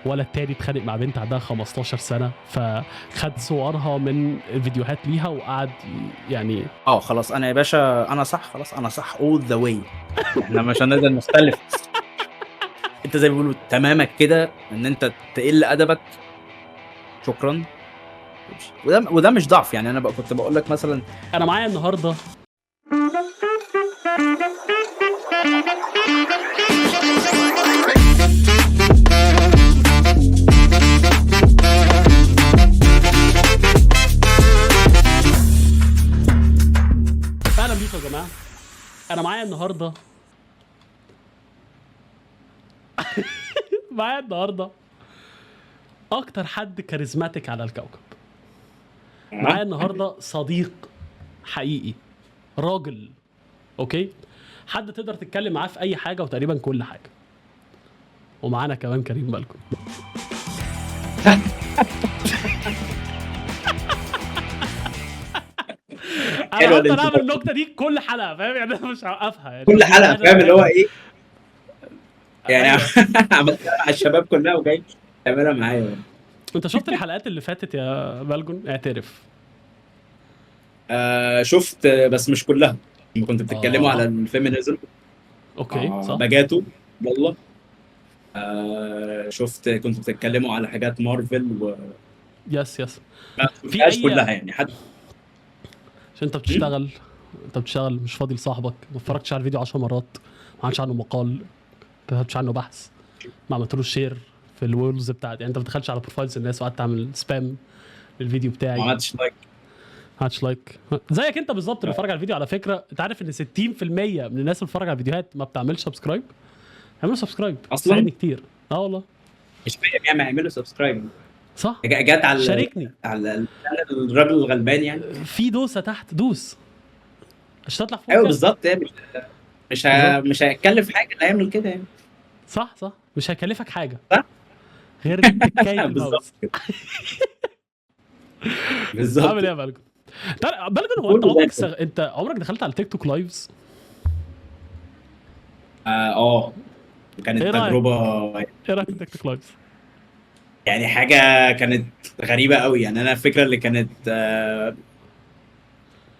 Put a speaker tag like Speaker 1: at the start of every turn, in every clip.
Speaker 1: ولا التاني اتخانق مع بنت عندها 15 سنة فخد صورها من فيديوهات ليها وقعد يعني
Speaker 2: خلاص انا يا باشا انا صح، خلاص انا صح all the way. احنا مش هنقدر نختلف. انت زي ما بيقولوا تمامك كده ان انت تقل ادبك، شكرا. وده مش ضعف يعني. انا كنت بقول لك مثلا
Speaker 1: انا معايا النهارده اهلا بيكم يا جماعه. انا معايا النهارده اكتر حد كاريزماتيك على الكوكب. معايا النهارده صديق حقيقي، راجل، اوكي، حد تقدر تتكلم معاه في اي حاجه وتقريبا كل حاجه. ومعانا كمان كريم بالكم. انا هفضل اعمل النكته دي كل حلقه، فاهم يعني؟ انا مش هوقفها يعني
Speaker 2: كل حلقه، فاهم اللي هو ايه يعني.
Speaker 1: أيوة.
Speaker 2: عملتها على الشباب كلها وجاي تعملها معايا.
Speaker 1: انت شفت الحلقات اللي فاتت يا بلجن؟ اعترف.
Speaker 2: شفت بس مش كلها. لما كنت بتتكلموا على الفيمينيزم،
Speaker 1: اوكي صح.
Speaker 2: بجاتو والله. شفت كنت بتتكلموا على حاجات مارفل
Speaker 1: يس
Speaker 2: ما
Speaker 1: في
Speaker 2: شفتهاش
Speaker 1: اي
Speaker 2: كلها يعني حتى
Speaker 1: عشان انت بتشتغل مش فاضي لصاحبك، ما اتفرجتش على الفيديو 10 مرات، ما عملتش عنه مقال، ما كتبتش عنه بحث، ما عملتلوش شير في الويلز بتاعتي، يعني انت ما دخلتش على بروفايلز الناس وقعدت تعمل سبام للفيديو بتاعي،
Speaker 2: ما عملتش لايك.
Speaker 1: هاتش لايك زيك انت بالظبط اللي بيتفرج على الفيديو. على فكره انت عارف ان 60% من الناس اللي بتتفرج على الفيديوهات ما بتعملش سبسكرايب؟ اعملوا سبسكرايب
Speaker 2: اصلا
Speaker 1: ساعدني كتير. والله
Speaker 2: مش فاهم يعني يعملوا سبسكرايب.
Speaker 1: صح.
Speaker 2: جت على
Speaker 1: شاركني
Speaker 2: الراجل الغلبان يعني.
Speaker 1: في دوسه تحت، دوس مش هتطلع في
Speaker 2: ايوه
Speaker 1: بودكاست.
Speaker 2: بالظبط يعني. مش هيتكلف حاجه اللي هيعمل كده يعني.
Speaker 1: صح مش هيكلفك حاجه
Speaker 2: صح
Speaker 1: غير تكايه
Speaker 2: بالظبط
Speaker 1: الماوس.
Speaker 2: كده. بالظبط.
Speaker 1: عامل ايه يا بلجن؟ بلجن هو
Speaker 2: كله زي الفل.
Speaker 1: انت عمرك دخلت على تيك توك لايفز؟
Speaker 2: كانت
Speaker 1: ايه رايك؟
Speaker 2: تجربه
Speaker 1: ايه رايك في تيك توك لايفز؟
Speaker 2: يعني. حاجه كانت غريبه قوي يعني. انا الفكره اللي كانت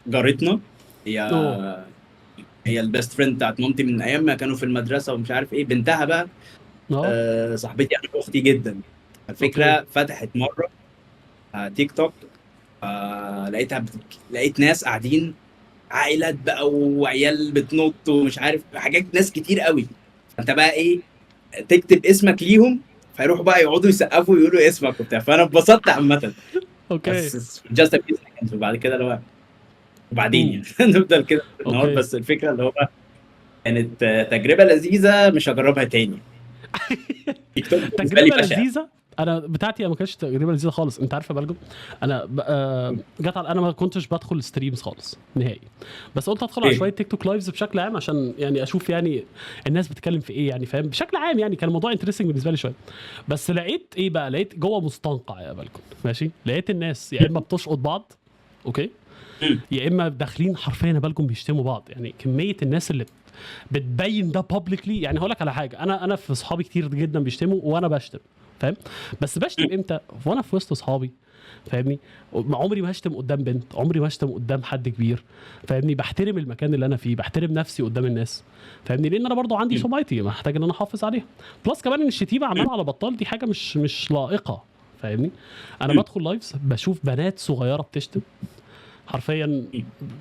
Speaker 2: جارتنا، هي
Speaker 1: اوه
Speaker 2: هي البيست فريند بتاعت مامتي من ايام ما كانوا في المدرسه ومش عارف ايه. بنتها بقى
Speaker 1: اه
Speaker 2: صاحبتي انا واختي جدا.
Speaker 1: اوكي
Speaker 2: الفكره فتحت مره تيك توك، لقيت ناس قاعدين، عائلات بقى وعيال بتنط ومش عارف حاجات، ناس كتير قوي. فانت بقى ايه، تكتب اسمك ليهم فيروحوا بقى يقعدوا يسقفوا ويقولوا اسمك وبتاع. فانا اتبسطت عامه.
Speaker 1: اوكي
Speaker 2: بس جاست ا فيو سكندز، وبعد كده اللي هو وبعدين
Speaker 1: امم
Speaker 2: يعني نفضل كده النهار.
Speaker 1: اوكي
Speaker 2: بس الفكره اللي هو كانت تجربه لذيذه، مش هجربها تاني. تيك توك بالنسبه لي
Speaker 1: تجربه
Speaker 2: بشع.
Speaker 1: لذيذه. انا بتاعتي ما كانتش تجربه لذيذه خالص. انت عارف يا بلجم، انا جت على انا ما كنتش بدخل ستريمز خالص نهائي، بس قلت ادخل على شويه تيك توك لايفز بشكل عام عشان يعني اشوف يعني الناس بتتكلم في ايه، يعني فاهم بشكل عام. يعني كان الموضوع انترستنج بالنسبه لي شويه. بس لقيت ايه بقى، لقيت جوه مستنقع يا بلجم ماشي، لقيت الناس يا اما بتشقط بعض، اوكي، يا اما داخلين حرفيا يا بلجم بيشتموا بعض. يعني كميه الناس اللي بتبين ده بابليكلي. يعني هقول لك على حاجه، انا في اصحابي كتير جدا بيشتموا وانا بشتم، فاهم؟ بس بشتم امتى؟ وانا في وسط اصحابي، فاهمني؟ عمري ما هشتم قدام بنت، عمري ما هشتم قدام حد كبير، فاهمني؟ بحترم المكان اللي انا فيه، بحترم نفسي قدام الناس، فاهمني؟ لان انا برضو عندي سمعتي محتاج ان انا احافظ عليها. بلس كمان ان الشتيمه عمال على بطال دي حاجه مش لائقه، فاهمني؟ انا بدخل لايفز بشوف بنات صغيره بتشتم، حرفيا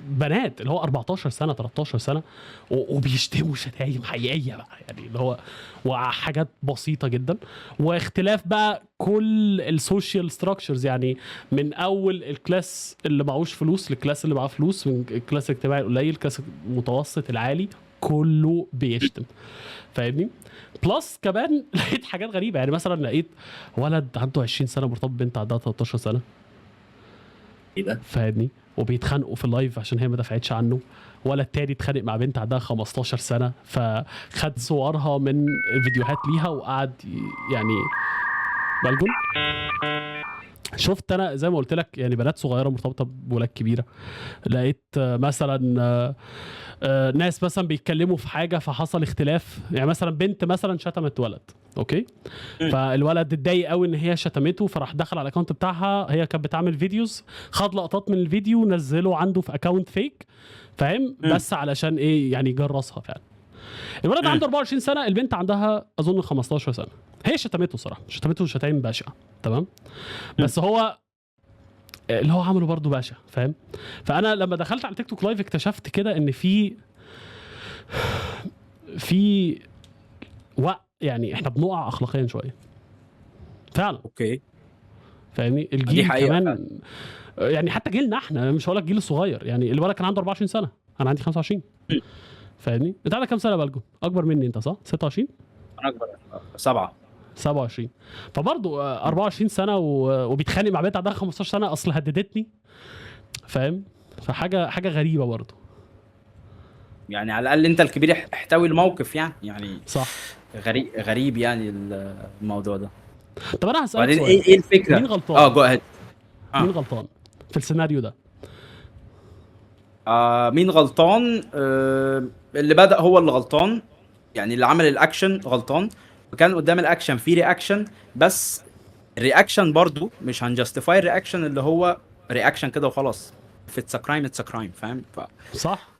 Speaker 1: بنات اللي هو 14 سنه 13 سنه وبيشتموا شتايم حقيقيه بقى، يعني اللي هو وحاجات بسيطه جدا، واختلاف بقى كل السوشيال ستراكشرز. يعني من اول الكلاس اللي معهوش فلوس للكلاس اللي معاه فلوس، من الكلاس الاجتماعي القليل الكلاس المتوسط العالي، كله بيشتم، فاهمني؟ بلس كمان لقيت حاجات غريبه. يعني مثلا لقيت ولد عنده 20 سنه مرتبط بنت عندها 13 سنه،
Speaker 2: ايه ده؟
Speaker 1: فاهمني؟ وبيتخانقوا في اللايف عشان هي ما دفعتش عنه. ولا التاني اتخانق مع بنت عندها 15 سنه فخد صورها من فيديوهات ليها وقعد يعني بلجن. شفت انا زي ما قلت لك يعني بنات صغيره مرتبطه بولاد كبيره. لقيت مثلا ناس مثلا بيتكلموا في حاجه فحصل اختلاف، يعني مثلا بنت مثلا شتمت ولد، اوكي.
Speaker 2: مم.
Speaker 1: فالولد اتضايق قوي ان هي شتمته، فراح دخل على الاكونت بتاعها، هي كانت بتعمل فيديوز، خد لقطات من الفيديو نزله عنده في اكونت فيك، فاهم؟
Speaker 2: مم.
Speaker 1: بس علشان ايه يعني يجرسها فعلا. الولد
Speaker 2: مم.
Speaker 1: عنده 24 سنه، البنت عندها اظن 15 سنه. هي شتمته صراحه، شتمته شتايم بشعه، تمام؟ بس هو اللي هو عمله برضه باشا، فاهم؟ فانا لما دخلت على تيك توك لايف اكتشفت كده ان في يعني احنا بنقع اخلاقيا شويه فعلا،
Speaker 2: اوكي.
Speaker 1: فاهمني؟
Speaker 2: دي
Speaker 1: الجيل
Speaker 2: حقيقه فعلا.
Speaker 1: كمان، يعني حتى جيلنا احنا، أنا مش هقول لك جيل الصغير، يعني الولد كان عنده 24 سنه، انا عندي 25،
Speaker 2: مم.
Speaker 1: فاهمني؟ انت عندك كام سنه بلجو؟ اكبر مني انت صح؟ 26
Speaker 2: انا اكبر 7.
Speaker 1: 27. فبرضه 24 سنه وبيتخانق مع بنت عندها 15 سنه اصل هددتني، فاهم؟ حاجه غريبه برضه.
Speaker 2: يعني على الاقل انت الكبير احتوي الموقف يعني
Speaker 1: صح.
Speaker 2: غريب يعني الموضوع ده.
Speaker 1: طب انا هسالك
Speaker 2: وبعدين
Speaker 1: سؤال،
Speaker 2: ايه
Speaker 1: مين
Speaker 2: الفكره؟
Speaker 1: غلطان؟
Speaker 2: جو اهيد.
Speaker 1: مين غلطان في السيناريو ده؟
Speaker 2: مين غلطان؟ اللي بدأ هو اللي غلطان، يعني اللي عمل الاكشن غلطان، وكان قدام الاكشن في رياكشن، بس الرياكشن برضو مش هنجستيفاي الرياكشن اللي هو رياكشن كده وخلاص. if it's a crime it's a crime، فاهم؟
Speaker 1: صح.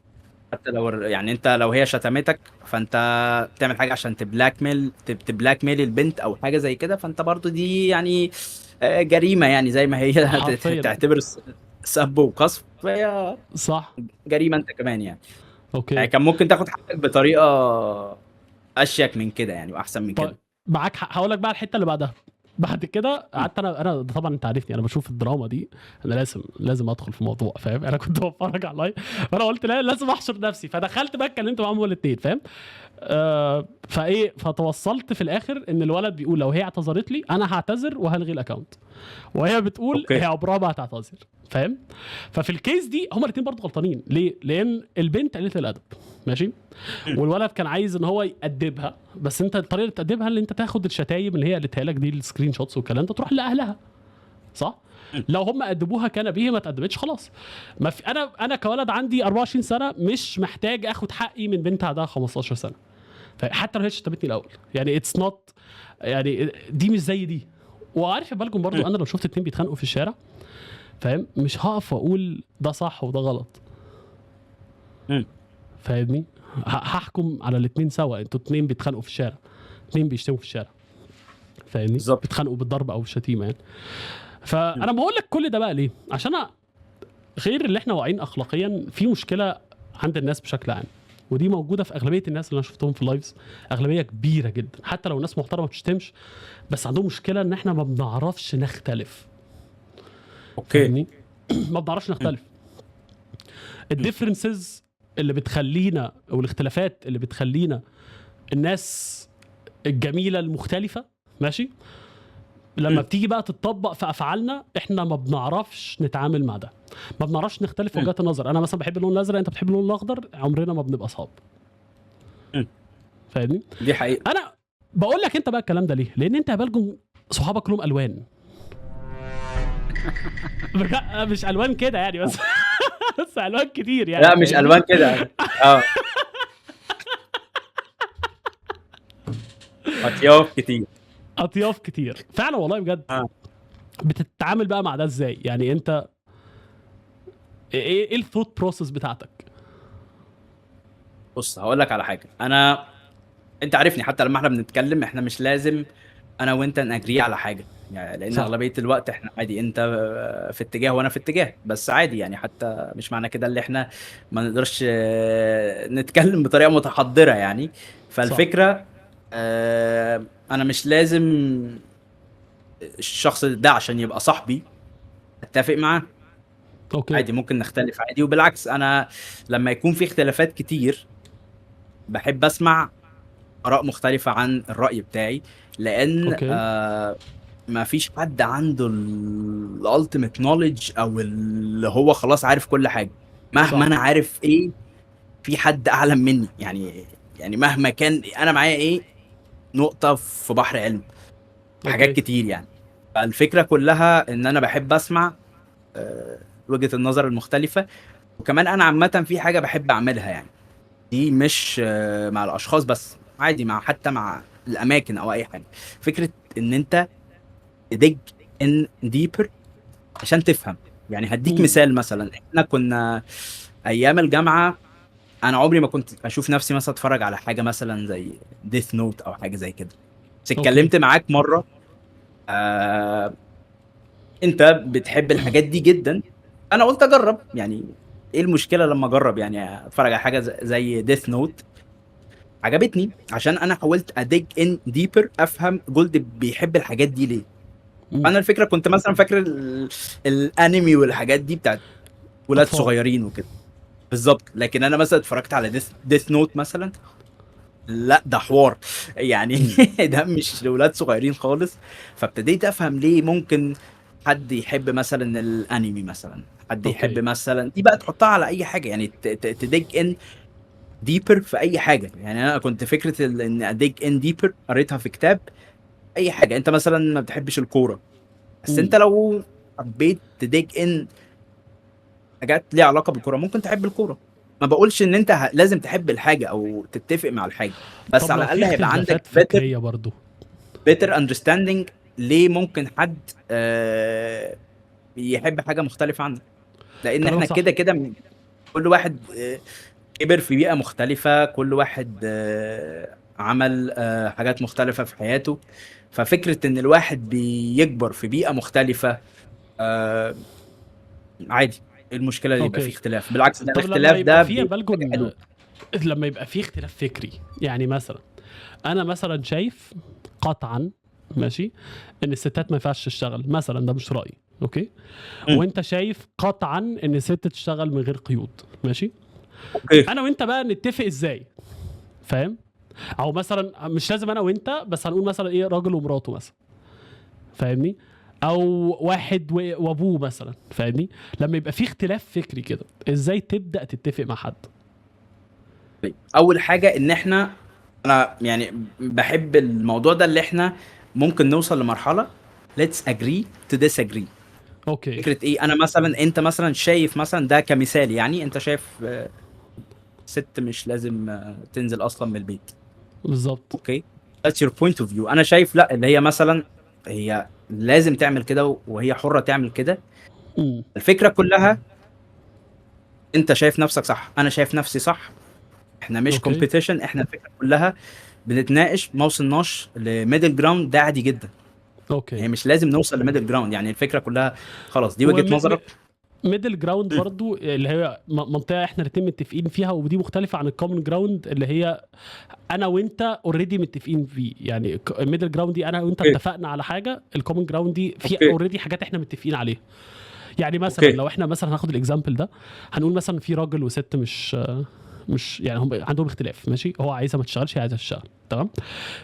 Speaker 2: حتى لو يعني انت لو هي شتمتك فانت بتعمل حاجه عشان تبلاك ميل البنت او حاجه زي كده، فانت برضو دي يعني جريمه، يعني زي ما هي
Speaker 1: حرفيا.
Speaker 2: تعتبر سب وقذف، فهي
Speaker 1: صح.
Speaker 2: جريمه انت كمان يعني
Speaker 1: اوكي.
Speaker 2: كان ممكن تاخد حقك بطريقه اشيك من كده يعني، واحسن من
Speaker 1: طيب
Speaker 2: كده.
Speaker 1: معاك حق، هقول لك بقى الحته اللي بعدها. بعد كده
Speaker 2: م.
Speaker 1: قعدت انا طبعا انت عارفني انا بشوف الدراما دي، انا لازم ادخل في موضوع، فاهم؟ انا كنت بتفرج على اللايف، فانا قلت لا لازم احشر نفسي، فدخلت بقى اتكلمت معاهم هما الاثنين، فاهم؟ فتوصلت في الاخر ان الولد بيقول لو هي اعتذرت لي انا هعتذر وهلغي الاكونت، وهي بتقول
Speaker 2: اوكي.
Speaker 1: هي عمرها ما هتعتذر، فاهم؟ ففي الكيس دي هما الاثنين برضه غلطانين. ليه؟ لان البنت قلت الادب، ماشي؟ والولد كان عايز ان هو يأدبها، بس انت الطريقه اللي تأدبها اللي انت تاخد الشتايم اللي هي قالتها لك دي، السكرين شوتس والكلام ده، تروح لاهلها، صح؟ لو هم أدبوها كان به، ما تأدبتش خلاص. ما في، انا كولد عندي 24 سنه مش محتاج اخد حقي من بنت عندها 15 سنه، حتى لو هي شتمتني الاول، يعني اتس نوت، يعني دي مش زي دي. وعارف يا بالكم برضو، انا لو شفت اتنين بيتخانقوا في الشارع، فاهم؟ مش هقف واقول ده صح وده غلط، فاهمني؟ هحكم على الاتنين سوا، انتوا اتنين بيتخانقوا في الشارع، اتنين بيشتموا في الشارع، فاهمني؟
Speaker 2: بالظبط.
Speaker 1: بيتخانقوا بالضرب او بالشتيمه يعني. فانا بقول لك كل ده بقى ليه؟ عشان غير اللي احنا واعيين اخلاقيا، في مشكله عند الناس بشكل عام، ودي موجوده في اغلبيه الناس اللي انا شفتهم في اللايفز، اغلبيه كبيره جدا، حتى لو ناس محترمه ما بتشتمش، بس عندهم مشكله ان احنا ما بنعرفش نختلف،
Speaker 2: اوكي.
Speaker 1: فاهمني؟ ما بنعرفش نختلف. الديفرنسز اللي بتخلينا، او الاختلافات اللي بتخلينا الناس الجميله المختلفه، ماشي؟ لما بتيجي بقى تتطبق في افعالنا، احنا ما بنعرفش نتعامل مع ده، ما بنعرفش نختلف في وجهات النظر. انا مثلا بحب اللون الازرق، انت بتحب اللون الاخضر، عمرنا ما بنبقى اصحاب، فاهمني؟
Speaker 2: دي حقيقه.
Speaker 1: انا بقول لك انت بقى الكلام ده ليه؟ لان انت يا بالكم صحابك لهم الوان، مش الوان كده يعني بس بس الوان كتير يعني،
Speaker 2: لا مش
Speaker 1: فاهمني؟
Speaker 2: الوان كده. اطياف كتير.
Speaker 1: اطياف كتير فعلا والله بجد. بتتعامل بقى مع ده ازاي؟ يعني انت ايه الثوت بروسس بتاعتك؟
Speaker 2: بص هقول لك على حاجه، انت عارفني حتى لما احنا بنتكلم احنا مش لازم انا وانت نأجري على حاجه، يعني لان
Speaker 1: صح.
Speaker 2: اغلبيه الوقت احنا عادي، انت في اتجاه وانا في اتجاه، بس عادي يعني، حتى مش معنى كده اللي احنا ما نقدرش نتكلم بطريقه متحضره يعني.
Speaker 1: صح.
Speaker 2: فالفكره انا مش لازم الشخص ده عشان يبقى صاحبي اتفق معاه.
Speaker 1: اوكي.
Speaker 2: عادي ممكن نختلف عادي، وبالعكس انا لما يكون في اختلافات كتير بحب اسمع آراء مختلفة عن الرأي بتاعي، لأن
Speaker 1: اوكي.
Speaker 2: ما فيش حد عنده الالتيميت نوليدج او اللي هو خلاص عارف كل حاجة. مهما
Speaker 1: صح.
Speaker 2: انا عارف ايه، في حد اعلم مني يعني مهما كان انا معايا ايه، نقطة في بحر علم، حاجات
Speaker 1: اوكي.
Speaker 2: كتير يعني. فالفكرة كلها ان انا بحب اسمع وجهة النظر المختلفة. وكمان انا عامة في حاجة بحب اعملها يعني، دي مش مع الاشخاص بس، عادي مع حتى مع الاماكن او اي حاجه. فكره ان انت تدج ان ديبر عشان تفهم. يعني هديك
Speaker 1: مم.
Speaker 2: مثال، مثلا احنا كنا ايام الجامعه، انا عمري ما كنت اشوف نفسي مثلا اتفرج على حاجه مثلا زي ديث نوت او حاجه زي كده. بس
Speaker 1: اوكي.
Speaker 2: اتكلمت معاك مره، آه انت بتحب الحاجات دي جدا، انا قلت اجرب يعني، ايه المشكله لما اجرب يعني اتفرج على حاجه زي ديث نوت. عجبتني عشان انا حاولت اديج ان ديبر افهم جولد بيحب الحاجات دي ليه.
Speaker 1: مم.
Speaker 2: انا الفكره كنت مثلا فاكر الانمي والحاجات دي بتاعت ولاد
Speaker 1: اطفال.
Speaker 2: صغيرين وكده. بالظبط، لكن انا مثلا اتفرجت على ديث نوت مثلا، لا ده حوار يعني.
Speaker 1: مم.
Speaker 2: ده مش لولاد صغيرين خالص. فابتديت افهم ليه ممكن حد يحب مثلا الانمي، مثلا حد يحب
Speaker 1: اوكي.
Speaker 2: مثلا دي بقى تحطها على اي حاجه، يعني تديج ان ديبر في اي حاجه. يعني انا كنت فكره ان اديج ان ديبر قريتها في كتاب. اي حاجه، انت مثلا ما بتحبش الكوره، بس
Speaker 1: مم.
Speaker 2: انت لو حبيت تديج ان حاجات ليها علاقه بالكوره ممكن تحب الكوره. ما بقولش ان انت لازم تحب الحاجه او تتفق مع الحاجه، بس
Speaker 1: طب
Speaker 2: على
Speaker 1: لو في
Speaker 2: الاقل هيبقى عندك
Speaker 1: اختلافات فكريه برضو.
Speaker 2: better understanding ليه ممكن حد يحب حاجه مختلفه عنك. لان
Speaker 1: كلامك
Speaker 2: احنا
Speaker 1: صح.
Speaker 2: كده كده كل واحد كبر في بيئه مختلفه، كل واحد عمل حاجات مختلفه في حياته. ففكره ان الواحد بيكبر في بيئه مختلفه آه، عادي. إيه المشكله اللي يبقى فيه
Speaker 1: اوكي.
Speaker 2: اختلاف؟ بالعكس، ده
Speaker 1: طب لما
Speaker 2: الاختلاف
Speaker 1: يبقى
Speaker 2: ده
Speaker 1: في
Speaker 2: حاجه
Speaker 1: بلجن،
Speaker 2: حلوه.
Speaker 1: لما يبقى في اختلاف فكري، يعني مثلا انا مثلا شايف قطعا، ماشي، ان الستات ما ينفعش تشتغل مثلا، ده مش رايي، اوكي،
Speaker 2: مم.
Speaker 1: وانت شايف قطعا ان الست تشتغل من غير قيود، ماشي،
Speaker 2: اوكي.
Speaker 1: انا وانت بقى نتفق ازاي؟ فاهم؟ او مثلا مش لازم انا وانت، بس هنقول مثلا ايه، راجل ومراته مثلا، فاهمني، او واحد وابوه مثلا، فاهمني، لما يبقى في اختلاف فكري كده ازاي تبدا تتفق مع حد؟
Speaker 2: اول حاجه ان احنا، انا يعني بحب الموضوع ده اللي احنا ممكن نوصل لمرحله let's agree to disagree.
Speaker 1: اوكي.
Speaker 2: فكره ايه؟ انا مثلا، انت مثلا شايف مثلا ده كمثال، يعني انت شايف ست مش لازم تنزل اصلا من البيت.
Speaker 1: بالظبط.
Speaker 2: اوكي، that's your point of view. انا شايف لا، اللي هي مثلا هي لازم تعمل كده وهي حره تعمل كده.
Speaker 1: امم.
Speaker 2: الفكره كلها، انت شايف نفسك صح، انا شايف نفسي صح، احنا مش
Speaker 1: اوكي.
Speaker 2: كومبيتيشن. احنا الفكره كلها بنتناقش، ما وصلناش لميدل جراوند، ده عادي جدا.
Speaker 1: اوكي.
Speaker 2: هي مش لازم نوصل لميدل جراوند، يعني الفكره كلها خلاص دي وجهه نظرك.
Speaker 1: ميدل جراوند
Speaker 2: مم.
Speaker 1: برضو اللي هي منطقه احنا الاتنين متفقين فيها، ودي مختلفه عن الكومن جراوند اللي هي انا وانت اوريدي متفقين فيه. يعني الميدل جراوند دي انا وانت
Speaker 2: اوكي.
Speaker 1: اتفقنا على حاجه، الكومن جراوند دي في
Speaker 2: اوكي.
Speaker 1: اوريدي حاجات احنا متفقين عليها. يعني مثلا
Speaker 2: اوكي.
Speaker 1: لو احنا مثلا هناخد الاكزامبل ده، هنقول مثلا في راجل وست مش يعني هم عندهم اختلاف، ماشي، هو عايزها ما تشتغلش، هي عايزها تشتغل، تمام.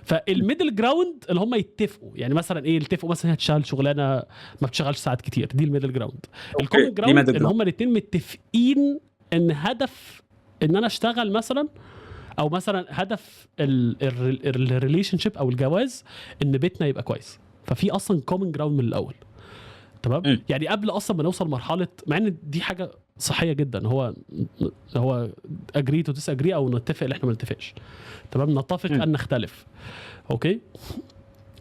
Speaker 1: فالميدل جراوند اللي هم يتفقوا، يعني مثلا ايه، يتفقوا مثلا هي تشتغل شغلانه ما بتشتغلش ساعات كتير، دي الميدل جراوند.
Speaker 2: اوكي،
Speaker 1: الكومن
Speaker 2: دي
Speaker 1: جراوند
Speaker 2: ميدل
Speaker 1: ان
Speaker 2: جراوند.
Speaker 1: هم الاثنين متفقين ان هدف ان انا اشتغل مثلا، او مثلا هدف الريليشن شيب او الجواز ان بيتنا يبقى كويس، ففي اصلا كومن جراوند من الاول، تمام.
Speaker 2: مم.
Speaker 1: يعني قبل اصلا ما نوصل مرحله، مع ان دي حاجه صحيه جدا، هو اجري تو ديس اجري، او نتفق ان احنا ما نتفقش، تمام، نتفق
Speaker 2: مم.
Speaker 1: ان نختلف، اوكي.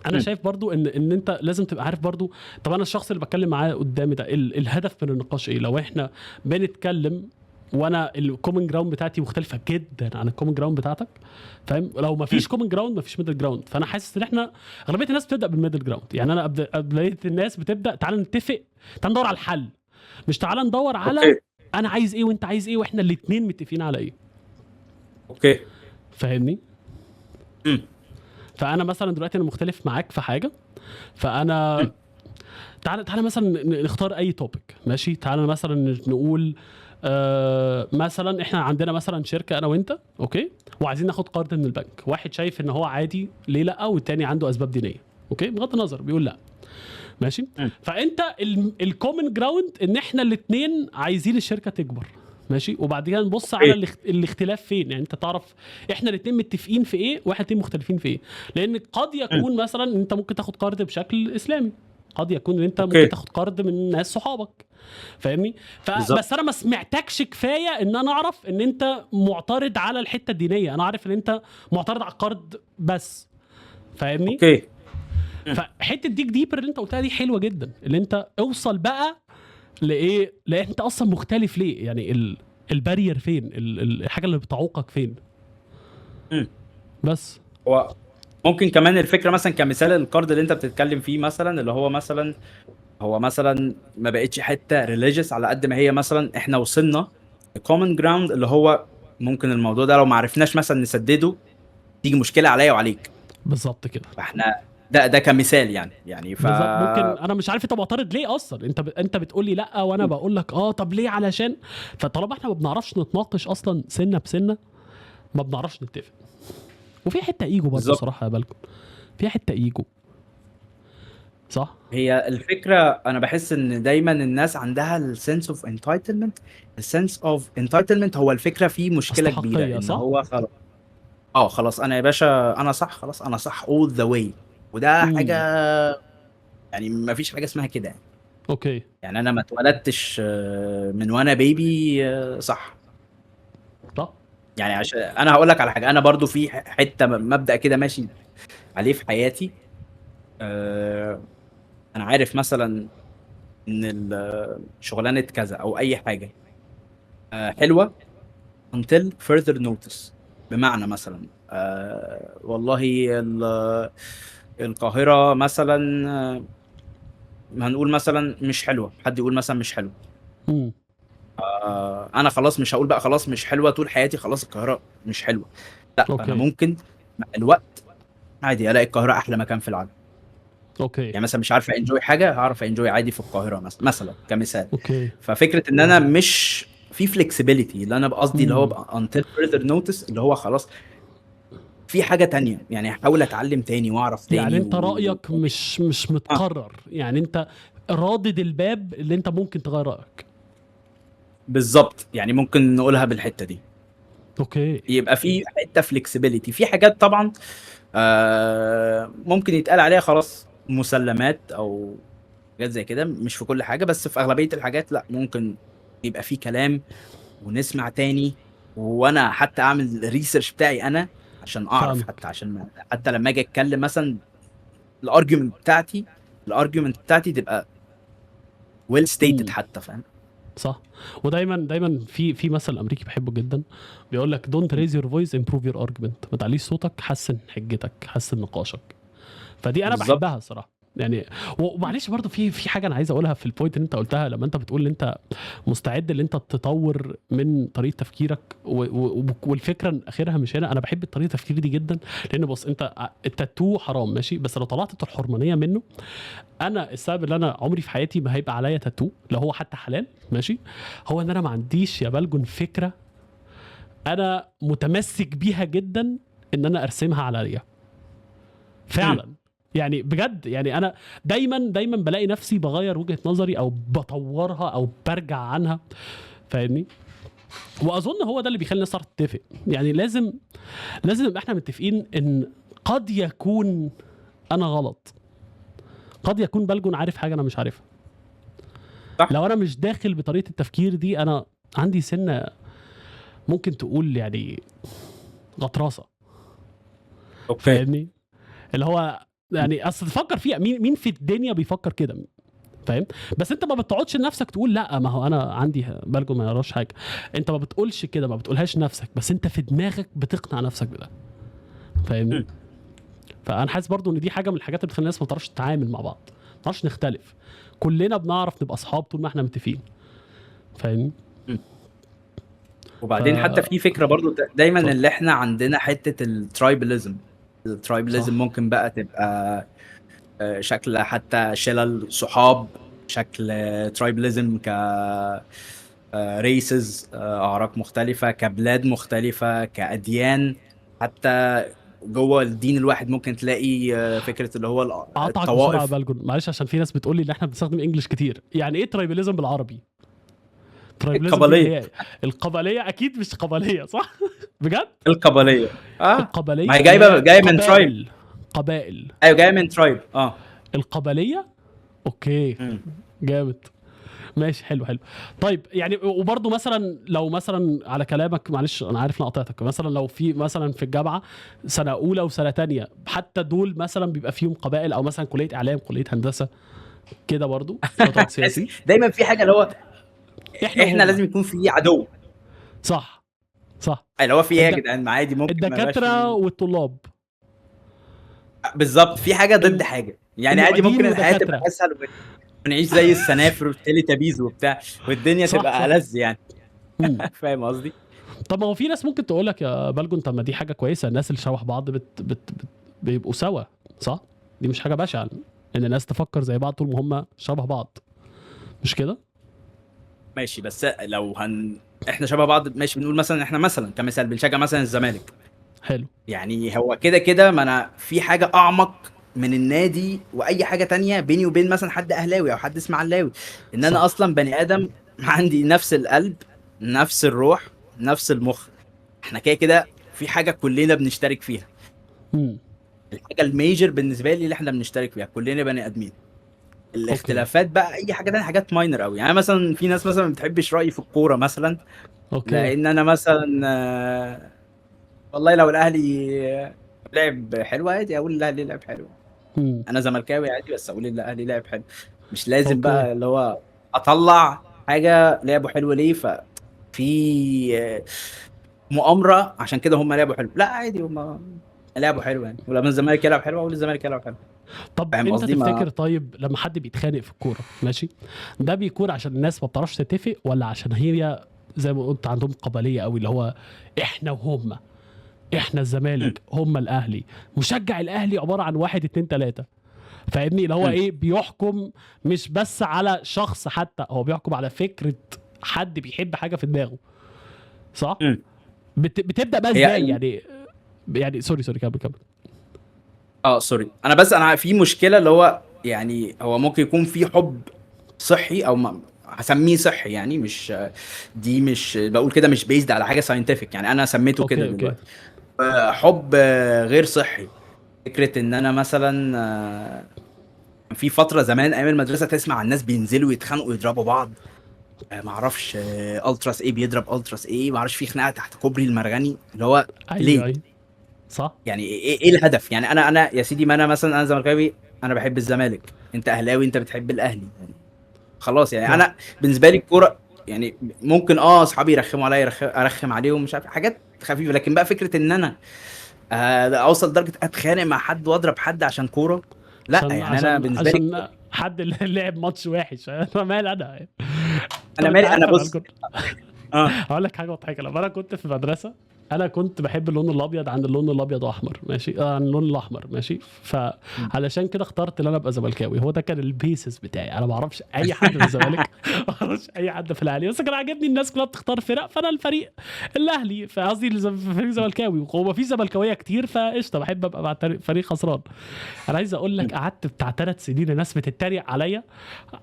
Speaker 1: انا
Speaker 2: مم.
Speaker 1: شايف برضو ان انت لازم تبقى عارف برضو، طب انا الشخص اللي بتكلم معاه قدامي ده الهدف من النقاش ايه؟ لو احنا بنتكلم وانا الكومن جراوند بتاعتي مختلفه جدا عن الكومن جراوند بتاعتك، فاهم، لو ما
Speaker 2: مم.
Speaker 1: فيش كومن جراوند ما فيش ميدل جراوند. فانا حاسس ان احنا اغلبيه الناس بتبدا بالميدل جراوند. يعني انا اغلبيه الناس بتبدا تعال نتفق، تعال ندور على الحل، مش تعال ندور على
Speaker 2: اوكي.
Speaker 1: انا عايز ايه وانت عايز ايه واحنا الاثنين متفقين على ايه،
Speaker 2: اوكي.
Speaker 1: فاهمني.
Speaker 2: مم.
Speaker 1: فانا مثلا دلوقتي انا مختلف معاك في حاجه، فانا
Speaker 2: مم.
Speaker 1: تعالى مثلا نختار اي توبيك، ماشي، تعالى مثلا نقول مثلا احنا عندنا مثلا شركه انا وانت، اوكي، وعايزين ناخد قرض من البنك. واحد شايف ان هو عادي ليه لا، والتاني عنده اسباب دينيه، اوكي، بغض النظر بيقول لا، ماشي.
Speaker 2: مم.
Speaker 1: فانت الكومن جراوند ان احنا الاثنين عايزين الشركه تكبر، ماشي، وبعد كده نبص على
Speaker 2: اوكي.
Speaker 1: الاختلاف فين. يعني انت تعرف احنا الاثنين متفقين في ايه واحنا الاثنين مختلفين في ايه. لان قد
Speaker 2: مم.
Speaker 1: يكون مثلا ان انت ممكن تاخد قرض بشكل اسلامي، قد يكون ان انت ممكن
Speaker 2: اوكي.
Speaker 1: تاخد قرض من ناس صحابك، فاهمني.
Speaker 2: بالظبط.
Speaker 1: فبس انا ما سمعتكش كفايه ان انا اعرف ان انت معترض على الحته الدينيه، انا عارف ان انت معترض على القرض بس، فاهمني؟
Speaker 2: اوكي.
Speaker 1: فحته ديك ديبر اللي انت قلتها دي حلوه جدا، اللي انت اوصل بقى لايه، لان انت اصلا مختلف ليه، يعني البارير فين، الحاجه اللي بتعوقك فين.
Speaker 2: مم.
Speaker 1: بس
Speaker 2: هو ممكن كمان الفكره مثلا كمثال الكارد اللي انت بتتكلم فيه مثلا، اللي هو مثلا ما بقتش حته ريليجيوس على قد ما هي مثلا احنا وصلنا كومن جراوند، اللي هو ممكن الموضوع ده لو ما عرفناش مثلا نسدده تيجي مشكله عليا وعليك.
Speaker 1: بالظبط كده.
Speaker 2: فاحنا ده كمثال يعني
Speaker 1: بالظبط. ممكن انا مش عارف انت معترض ليه اصلا، انت بتقول لي لا وانا بقول لك طب ليه، علشان فطالما احنا ما بنعرفش نتناقش اصلا سنه بسنه ما بنعرفش نتفق. وفي حته ايجو برضه
Speaker 2: بالظبط.
Speaker 1: صراحه يا بالكم، في حته ايجو، صح.
Speaker 2: هي الفكره انا بحس ان دايما الناس عندها السنس اوف انتايتلمنت. السنس اوف انتايتلمنت هو الفكره فيه مشكله كبيره
Speaker 1: استحقيه،
Speaker 2: ان
Speaker 1: صح.
Speaker 2: هو خلاص. خلاص انا يا باشا انا صح، خلاص انا صح all the way. وده حاجه
Speaker 1: امم.
Speaker 2: يعني ما فيش حاجه اسمها كده.
Speaker 1: اوكي.
Speaker 2: يعني انا ما اتولدتش من وانا بيبي صح.
Speaker 1: صح.
Speaker 2: يعني عشان انا هقول لك على حاجه، انا برضو في حته مبدأ كده ماشي عليه في حياتي. انا عارف مثلا ان شغلانه كذا او اي حاجه حلوه until further notice. بمعنى مثلا والله القاهره مثلا هنقول مثلا مش حلوه، حد يقول مثلا مش حلوه.
Speaker 1: امم.
Speaker 2: انا خلاص مش هقول بقى خلاص مش حلوه طول حياتي، خلاص القاهره مش حلوه. لا انا
Speaker 1: اوكي.
Speaker 2: ممكن مع الوقت عادي الاقي القاهره احلى مكان في العالم.
Speaker 1: اوكي.
Speaker 2: يعني مثلا مش عارف انجوي حاجه هعرف انجوي عادي في القاهره مثلا كمثال.
Speaker 1: اوكي.
Speaker 2: ففكره ان انا مش في فليكسيبيليتي اللي انا قصدي اللي هو
Speaker 1: امم.
Speaker 2: بقى until further notice اللي هو خلاص في حاجه تانية، يعني احاول اتعلم تاني واعرف
Speaker 1: يعني
Speaker 2: تاني
Speaker 1: انت رايك مش
Speaker 2: آه.
Speaker 1: متقرر، يعني انت رادد الباب اللي انت ممكن تغير رايك.
Speaker 2: بالظبط، يعني ممكن نقولها بالحته دي.
Speaker 1: اوكي.
Speaker 2: يبقى في حته فليكسيبيليتي في حاجات طبعا ممكن يتقال عليها خلاص مسلمات او حاجات زي كده، مش في كل حاجه بس في اغلبيه الحاجات لا ممكن يبقى في كلام ونسمع تاني. وانا حتى اعمل الريسيرش بتاعي انا عشان اعرف،
Speaker 1: فاهمك.
Speaker 2: حتى عشان حتى لما اجي اتكلم مثلا الارجيومنت بتاعتي تبقى ويل ستيتد
Speaker 1: امم.
Speaker 2: حتى، فاهم.
Speaker 1: صح. ودايما في مثل امريكي بحبه جدا، بيقول لك دونت ريز يور فويس امبروف يور ارجيومنت، ما تعليش صوتك، حسن حجتك، حسن نقاشك. فدي انا
Speaker 2: بالظبط.
Speaker 1: بحبها الصراحه يعني. ومعلش برضو في حاجه انا عايز اقولها في البوينت اللي انت قلتها، لما انت بتقول ان انت مستعد ان انت تطور من طريقه تفكيرك والفكره اخرها مش هنا. انا بحب طريقه التفكير دي جدا، لان بص انت التاتو حرام ماشي، بس لو طلعت الحرمانيه منه، انا السبب اللي انا عمري في حياتي ما هيبقى عليا تاتو لو هو حتى حلال ماشي، هو ان انا ما عنديش يا بلجن فكره انا متمسك بيها جدا ان انا ارسمها على ريا فعلا. يعني بجد، يعني انا دايما بلاقي نفسي بغير وجهة نظري او بطورها او برجع عنها، فاهمني. واظن هو ده اللي بيخلي الناس تعرف تتفق. يعني لازم نبقى احنا متفقين ان قد يكون انا غلط، قد يكون بلجن عارف حاجه انا مش عارفها.
Speaker 2: صح.
Speaker 1: لو انا مش داخل بطريقه التفكير دي، انا عندي سنه ممكن تقول يعني غطرسه،
Speaker 2: اوكي.
Speaker 1: فاهمني. اللي هو يعني اصل تفكر فيها، مين في الدنيا بيفكر كده، فاهم. بس انت ما بتقعدش لنفسك تقول لا ما هو انا عندي بالكم ما يراش حاجه. انت ما بتقولش كده، ما بتقولهاش نفسك، بس انت في دماغك بتقنع نفسك بده، فاهمني. فانا حاسس برضو ان دي حاجه من الحاجات اللي بتخلي الناس ما تعرفش تتعامل مع بعض، ما تعرفش نختلف. كلنا بنعرف نبقى اصحاب طول ما احنا متفقين، فاهمني.
Speaker 2: وبعدين حتى في فكره برضو دايما
Speaker 1: اتفضل.
Speaker 2: اللي احنا عندنا حته الترايبلزم
Speaker 1: صح.
Speaker 2: ممكن بقى تبقى شكل حتى شلل صحاب، شكل ترايبلزم ك ريسز اعراق مختلفه، كبلاد مختلفه، كاديان. حتى جوه الدين الواحد ممكن تلاقي فكره اللي هو
Speaker 1: اقطعك بسرعه
Speaker 2: الطوائف.
Speaker 1: بالجون معلش، عشان في ناس بتقول لي ان احنا بنستخدم انجلش كتير. يعني ايه ترايبليزم بالعربي؟ ترايبليزم دي اللي
Speaker 2: القبليه.
Speaker 1: هي القبليه، اكيد مش قبليه صح. بجد.
Speaker 2: القبليه ما
Speaker 1: القبليه
Speaker 2: هي
Speaker 1: اللي هي
Speaker 2: جايه من ترايب.
Speaker 1: قبائل.
Speaker 2: ايوه جايه من ترايب
Speaker 1: القبليه. اوكي.
Speaker 2: مم.
Speaker 1: جامد. ماشي، حلو حلو. طيب يعني وبرضه مثلا لو مثلا على كلامك، معلش انا عارف ان قطعتك، مثلا لو في مثلا في الجامعه سنه اولى وسنه تانية، حتى دول مثلا بيبقى فيهم قبائل، او مثلا كليه اعلام، كليه هندسه كده برضه شويه وقت
Speaker 2: تحس
Speaker 1: سياسي.
Speaker 2: دايما في حاجه اللي هو
Speaker 1: احنا
Speaker 2: احنا
Speaker 1: وهم.
Speaker 2: لازم يكون في عدو،
Speaker 1: صح صح.
Speaker 2: اللي هو في ايه يا
Speaker 1: الدك...
Speaker 2: جدعان، ما عادي ممكن ما يبقاش
Speaker 1: الدكاتره
Speaker 2: في.
Speaker 1: والطلاب.
Speaker 2: بالظبط، في حاجه ضد
Speaker 1: الم...
Speaker 2: حاجه، يعني عادي
Speaker 1: المعيدين
Speaker 2: ممكن الحياه تبقى
Speaker 1: ودكاتره.
Speaker 2: اسهل ونعيش زي السنافر والتيلي تابيز وبتاع، والدنيا
Speaker 1: صح
Speaker 2: تبقى
Speaker 1: صح.
Speaker 2: ألذ يعني.
Speaker 1: مم.
Speaker 2: فاهم قصدي؟
Speaker 1: طب ما هو في ناس ممكن تقول لك يا بلجو، طب ما دي حاجه كويسه، الناس اللي شبه بعض بيبقوا سوا، صح؟ دي مش حاجه بشعه ان الناس تفكر زي بعض طول ما هم شبه بعض، مش كده؟
Speaker 2: ماشي، بس لو احنا شبه بعض ماشي، بنقول مثلا احنا مثلا كمثال بنشجع مثلا الزمالك،
Speaker 1: حلو.
Speaker 2: يعني هو كده كده، ما انا في حاجه اعمق من النادي واي حاجه تانية بيني وبين مثلا حد اهلاوي او حد اسماعيلاوي، ان انا
Speaker 1: صح.
Speaker 2: اصلا بني ادم عندي نفس القلب، نفس الروح، نفس المخ. احنا كده كده في حاجه كلنا بنشترك فيها.
Speaker 1: امم.
Speaker 2: الحاجه الميجر بالنسبه لي اللي احنا بنشترك فيها كلنا بني ادمين.
Speaker 1: اوكي.
Speaker 2: الاختلافات بقى اي حاجه تانية حاجات ماينر قوي، يعني مثلا في ناس مثلا ما بتحبش رايي في الكوره مثلا،
Speaker 1: اوكي.
Speaker 2: لان انا مثلا والله لو الاهلي لعب حلو عادي اقول الاهلي لعب حلو.
Speaker 1: امم.
Speaker 2: انا زملكاوي عادي بس اقول الاهلي لعب حلو. مش لازم
Speaker 1: اوكي.
Speaker 2: بقى اللي هو اطلع حاجه لعبوا حلو ليه، ففي مؤامره عشان كده هم لعبوا حلو. لا عادي، هم لعبوا حلو يعني، ولما الزمالك يلعب حلو اقول الزمالك يلعب حلو.
Speaker 1: طب
Speaker 2: فاهم
Speaker 1: انت
Speaker 2: قصدي؟ ما
Speaker 1: تفتكر طيب لما حد بيتخانق في الكوره، ماشي، ده بيكون عشان الناس ما بتعرفش تتفق، ولا عشان هي زي ما قلت عندهم قبليه قوي، اللي هو احنا وهم، احنا
Speaker 2: م-
Speaker 1: الزمالك هم الاهلي، مشجع الاهلي عباره عن واحد اتنين تلاته، فاهمني؟ اللي هو
Speaker 2: م-
Speaker 1: ايه، بيحكم مش بس على شخص، حتى هو بيحكم على فكره حد بيحب حاجه في دماغه، صح؟
Speaker 2: م.
Speaker 1: بتبدا بقى ازاي
Speaker 2: هي
Speaker 1: يعني؟ يعني سوري كمل كمل.
Speaker 2: اه سوري، انا بس انا في مشكله اللي هو يعني هو ممكن يكون في حب صحي او ما هسميه صحي، يعني مش دي مش بقول كده مش بيزد على حاجه ساينتفك، يعني انا سميته كده
Speaker 1: اوكي اوكي.
Speaker 2: دلوقتي. حب غير صحي. فكره ان انا مثلا في فتره زمان ايام المدرسه تسمع عن الناس بينزلوا يتخانقوا يضربوا بعض، ما اعرفش التراس ايه بيضرب التراس ايه، ما اعرفش في خناقه تحت كوبري المرغني اللي هو
Speaker 1: ايوه
Speaker 2: ليه؟
Speaker 1: ايوه. صح.
Speaker 2: يعني ايه الهدف؟ يعني انا يا سيدي، ما انا مثلا انا زملكاوي، انا بحب الزمالك، انت اهلاوي انت بتحب الاهلي، يعني خلاص. يعني
Speaker 1: صح
Speaker 2: انا بالنسبه لي الكوره يعني ممكن اصحابي يرخموا عليا، ارخم عليهم، مش عارف حاجات خفيفه، لكن بقى فكره ان انا اوصل لدرجه اتخانق مع حد واضرب حد عشان كوره، لا.
Speaker 1: عشان
Speaker 2: يعني انا
Speaker 1: عشان
Speaker 2: بالنسبه لي
Speaker 1: عشان حد اللي لعب ماتش وحش، انا مال انا.
Speaker 2: انا
Speaker 1: طب انت
Speaker 2: مالي، انا
Speaker 1: عارف انا
Speaker 2: بص.
Speaker 1: كنت
Speaker 2: اه
Speaker 1: هقول لك حاجه مضحكه. لما انا كنت في مدرسه، انا كنت بحب اللون الابيض عن اللون الابيض واحمر، ماشي، عن اللون الاحمر، ماشي، فعلشان كده اخترت ان انا ابقى زملكاوي. هو ده كان البيسس بتاعي. انا ما اعرفش اي حد في الزمالك ما اعرفش اي حد في الاهلي، بس كان عاجبني الناس كلها بتختار فرق، فانا الفريق الاهلي، فقصدي الفريق زملكاوي، وهو في زملكاويه كتير، فقشطه بحب ابقى مع فريق خسران. انا عايز اقول لك قعدت بتاع 3 سنين الناس بتتريق عليا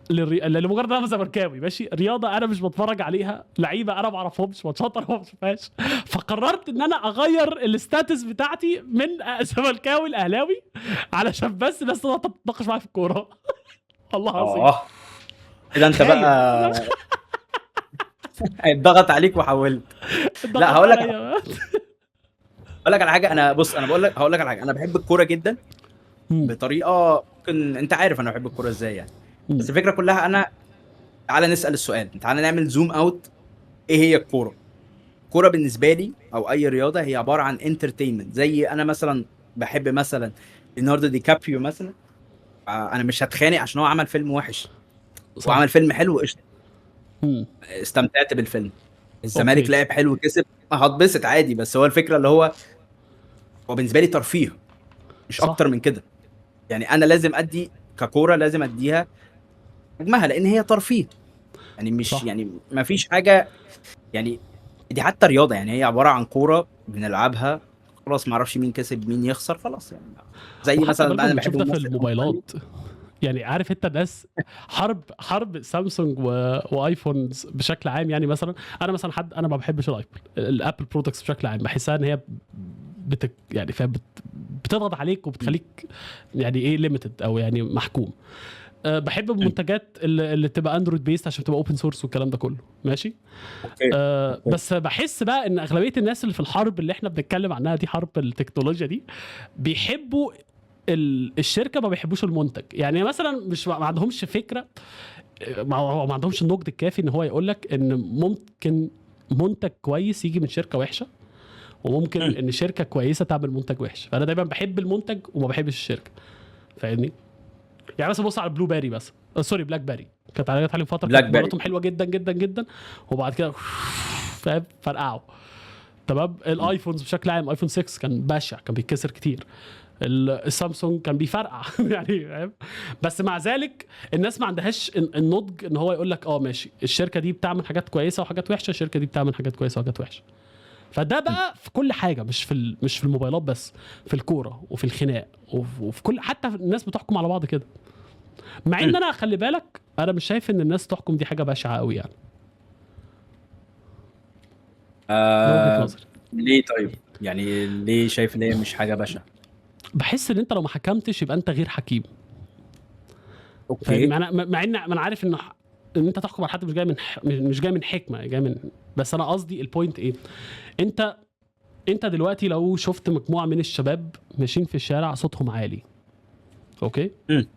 Speaker 1: لمجرد انا زملكاوي، ماشي، رياضه انا مش بتفرج عليها، لعيبه انا ما اعرفهمش، ماتشات انا ما بشوفهاش، فقررت ان انا اغير الستاتس بتاعتي من زملكاوي لاهلاوي، علشان بس الناس تقدر تتناقش معايا في الكوره. والله العظيم.
Speaker 2: اه كده انت
Speaker 1: خاين.
Speaker 2: بقى اتضغط عليك وحولت. لا
Speaker 1: ضغط عليا.
Speaker 2: هقول لك على حاجه، انا بص انا هقول لك على حاجه، انا بحب الكوره جدا
Speaker 1: مم.
Speaker 2: بطريقه ممكن انت عارف انا بحب الكوره ازاي يعني.
Speaker 1: مم.
Speaker 2: بس الفكره كلها انا، تعالى نسال السؤال، تعالى نعمل زوم اوت. ايه هي الكوره؟ الكوره بالنسبه لي او اي رياضه هي عباره عن انترتينمنت. زي انا مثلا بحب مثلا ليوناردو دي كابريو مثلا، انا مش هتخانق عشان هو عمل فيلم وحش، هو
Speaker 1: صح.
Speaker 2: عمل فيلم حلو قشطه،
Speaker 1: مم.
Speaker 2: استمتعت بالفيلم. الزمالك
Speaker 1: اوكي.
Speaker 2: لعب حلو كسب، هتبسط عادي. بس هو الفكره اللي هو بالنسبه لي ترفيه مش
Speaker 1: صح
Speaker 2: اكتر من كده. يعني انا لازم ادي ككوره، لازم اديها حجمها لان هي ترفيه. يعني مش
Speaker 1: صح.
Speaker 2: يعني ما فيش حاجه يعني، دي حتى رياضه، يعني هي عباره عن كوره بنلعبها، خلاص ما اعرفش مين كسب مين يخسر خلاص يعني. زي
Speaker 1: وحتى
Speaker 2: مثلا بقى
Speaker 1: بالكم
Speaker 2: انا
Speaker 1: بنشوف
Speaker 2: بحب
Speaker 1: ده في
Speaker 2: ممثل اسباني.
Speaker 1: الموبايلات، يعني عارف انت الناس، حرب سامسونج وايفونز بشكل عام، يعني مثلا انا مثلا حد انا ما بحبش الابل برودكتس بشكل عام، بحسها ان هي يعني فاهم بتضغط عليك وبتخليك يعني ايه ليميتد، او يعني محكوم. بحب المنتجات اللي تبقى اندرويد بيست عشان تبقى اوبن سورس والكلام ده كله ماشي.
Speaker 2: اوكي
Speaker 1: بس بحس بقى ان اغلبيه الناس اللي في الحرب اللي احنا بنتكلم عنها دي، حرب التكنولوجيا دي، بيحبوا الشركه، ما بيحبوش المنتج. يعني مثلا مش ما عندهمش فكره، ما عندهمش النضج الكافي ان هو يقول لك ان ممكن منتج كويس يجي من شركه وحشه، وممكن
Speaker 2: مم.
Speaker 1: ان شركه كويسه تعمل منتج وحش. فانا دايما بحب المنتج وما بحبش الشركه، فاهمني؟ يعني مثلا بص على بلو بيري مثلا، سوري بلاك بيري، كانت عليهم فتره
Speaker 2: بلاك
Speaker 1: كانت
Speaker 2: بيري
Speaker 1: موبايلاتهم حلوه جدا جدا جدا، وبعد كده فاهم فرقعوا. تمام. الايفونز بشكل عام، ايفون 6 كان بشع، كان بيتكسر كتير. السامسونج كان بيفرقع يعني فاهم. بس مع ذلك الناس ما عندهاش النضج ان هو يقول لك اه ماشي الشركه دي بتعمل حاجات كويسه وحاجات وحشه، الشركه دي بتعمل حاجات كويسه وحاجات وحشه. فده بقى في كل حاجه، مش في الموبايلات بس، في الكوره وفي الخناق وفي كل، حتى الناس بتحكم على بعض كده. مع ان انا خلي بالك انا مش شايف ان الناس تحكم دي حاجه بشعه قوي يعني. ده وجهه نظري.
Speaker 2: ليه طيب؟ يعني ليه شايف ان هي مش حاجه بشعه؟
Speaker 1: بحس ان انت لو ما حكمتش يبقى انت غير حكيم، فاهمني؟
Speaker 2: اوكي
Speaker 1: مع ان انا عارف ان ان انت تحكم على حد مش جاي من مش جاي من حكمه، جاي من، بس انا قصدي البوينت ايه. انت انت دلوقتي لو شفت مجموعه من الشباب ماشيين في الشارع صوتهم عالي، اوكي،
Speaker 2: مم.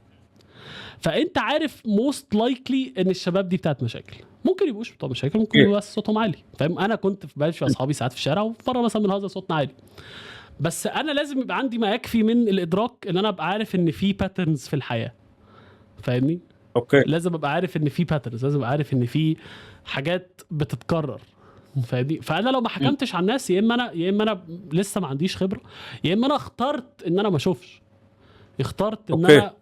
Speaker 1: فانت عارف موست لايكلي ان الشباب دي بتاعت مشاكل. ممكن يبقوش بتوع مشاكل، ممكن
Speaker 2: اوكي
Speaker 1: يبقوا بس صوتهم عالي، فاهم؟ انا كنت في بمشي اصحابي ساعات في الشارع، ومره مثلا من هذا صوتنا عالي، بس انا لازم يبقى عندي ما يكفي من الادراك ان انا ابقى عارف ان في باترنز في الحياه، فاهمني؟
Speaker 2: اوكي
Speaker 1: لازم ابقى عارف ان في باترنز، لازم ابقى عارف ان في حاجات بتتكرر، فاهمني؟ فانا لو ما
Speaker 2: مم.
Speaker 1: حكمتش على الناس، يا اما انا لسه ما عنديش خبره، يا اما انا اخترت ان انا ما اشوفش، اخترت ان
Speaker 2: اوكي
Speaker 1: انا،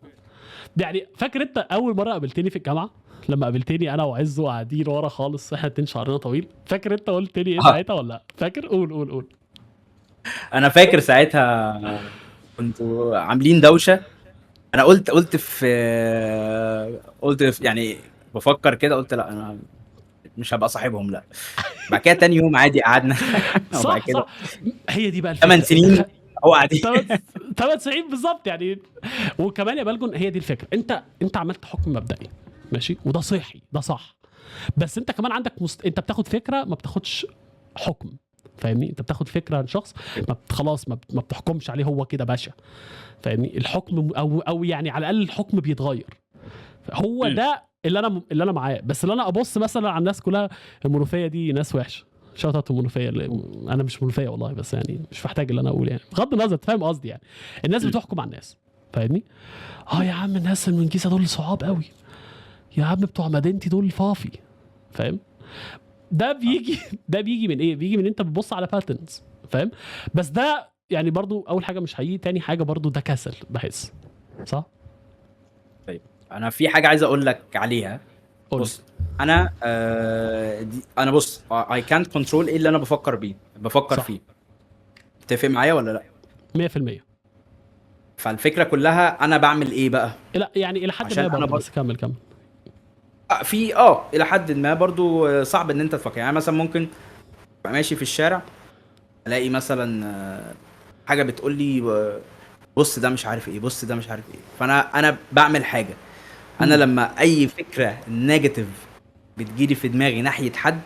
Speaker 1: يعني فاكر انت اول مره قابلتني في الجامعه، لما قابلتني انا وعزو قاعدين ورا خالص، احنا اتنين شعرنا طويل، فاكر انت قلت لي ايه
Speaker 2: اه
Speaker 1: ساعتها ولا لا؟ فاكر؟ قول قول قول.
Speaker 2: انا فاكر ساعتها كنتوا عاملين دوشه. انا قلت يعني بفكر كده، قلت لا انا مش هبقى صاحبهم، لا. بعد كده تاني يوم عادي قعدنا وبعد
Speaker 1: صح
Speaker 2: كده
Speaker 1: صح. هي دي بقى
Speaker 2: 8
Speaker 1: الفكره،
Speaker 2: سنين هو قاعدين
Speaker 1: 98 بالظبط يعني. وكمان يا بلجن هي دي الفكره، انت عملت حكم مبدئي ماشي، وده صحي، ده صح، بس انت كمان عندك انت بتاخد فكره، ما بتاخدش حكم، فاهمني؟ انت بتاخد فكره عن شخص، خلاص ما بتحكمش عليه هو كده باشا، فاهمني؟ الحكم او يعني على الاقل الحكم بيتغير. هو
Speaker 2: مم.
Speaker 1: ده اللي انا معاه. بس اللي انا ابص مثلا على الناس كلها، المنوفيه دي ناس وحشه، شوت اوت المنوفيه انا مش منوفيه والله، بس يعني مش محتاج اللي انا اقول يعني، بغض النظر أنت فاهم قصدي يعني. الناس
Speaker 2: مم.
Speaker 1: بتحكم على الناس، فاهمني؟ اه يا عم الناس اللي من الجيزه دول صعاب قوي، يا عم بتوع مدينتي دول فافي، فاهم؟ ده بيجي ده بيجي من ايه؟ بيجي من انت بتبص على باترنز، فاهم؟ بس ده يعني برضو اول حاجه مش حقيقي، تاني حاجه برضو ده كسل بحس، صح؟
Speaker 2: طيب انا في حاجه عايز اقول لك عليها.
Speaker 1: قول لي.
Speaker 2: بص انا انا بص I can't control ايه اللي انا بفكر
Speaker 1: صح.
Speaker 2: فيه. تتفق معايا ولا لا؟
Speaker 1: 100%.
Speaker 2: فالفكره كلها انا بعمل ايه بقى؟
Speaker 1: لا يعني الى حد
Speaker 2: عشان
Speaker 1: ما
Speaker 2: انا
Speaker 1: برضو، بس كمل كمل.
Speaker 2: في الى حد ما برضو صعب ان انت تفكر. يعني مثلا ممكن ابقى ماشي في الشارع، الاقي مثلا حاجه بتقول لي بص ده مش عارف ايه، بص ده مش عارف ايه، فانا بعمل حاجه. انا
Speaker 1: امم.
Speaker 2: لما اي فكره نيجاتيف بتجيلي في دماغي ناحيه حد،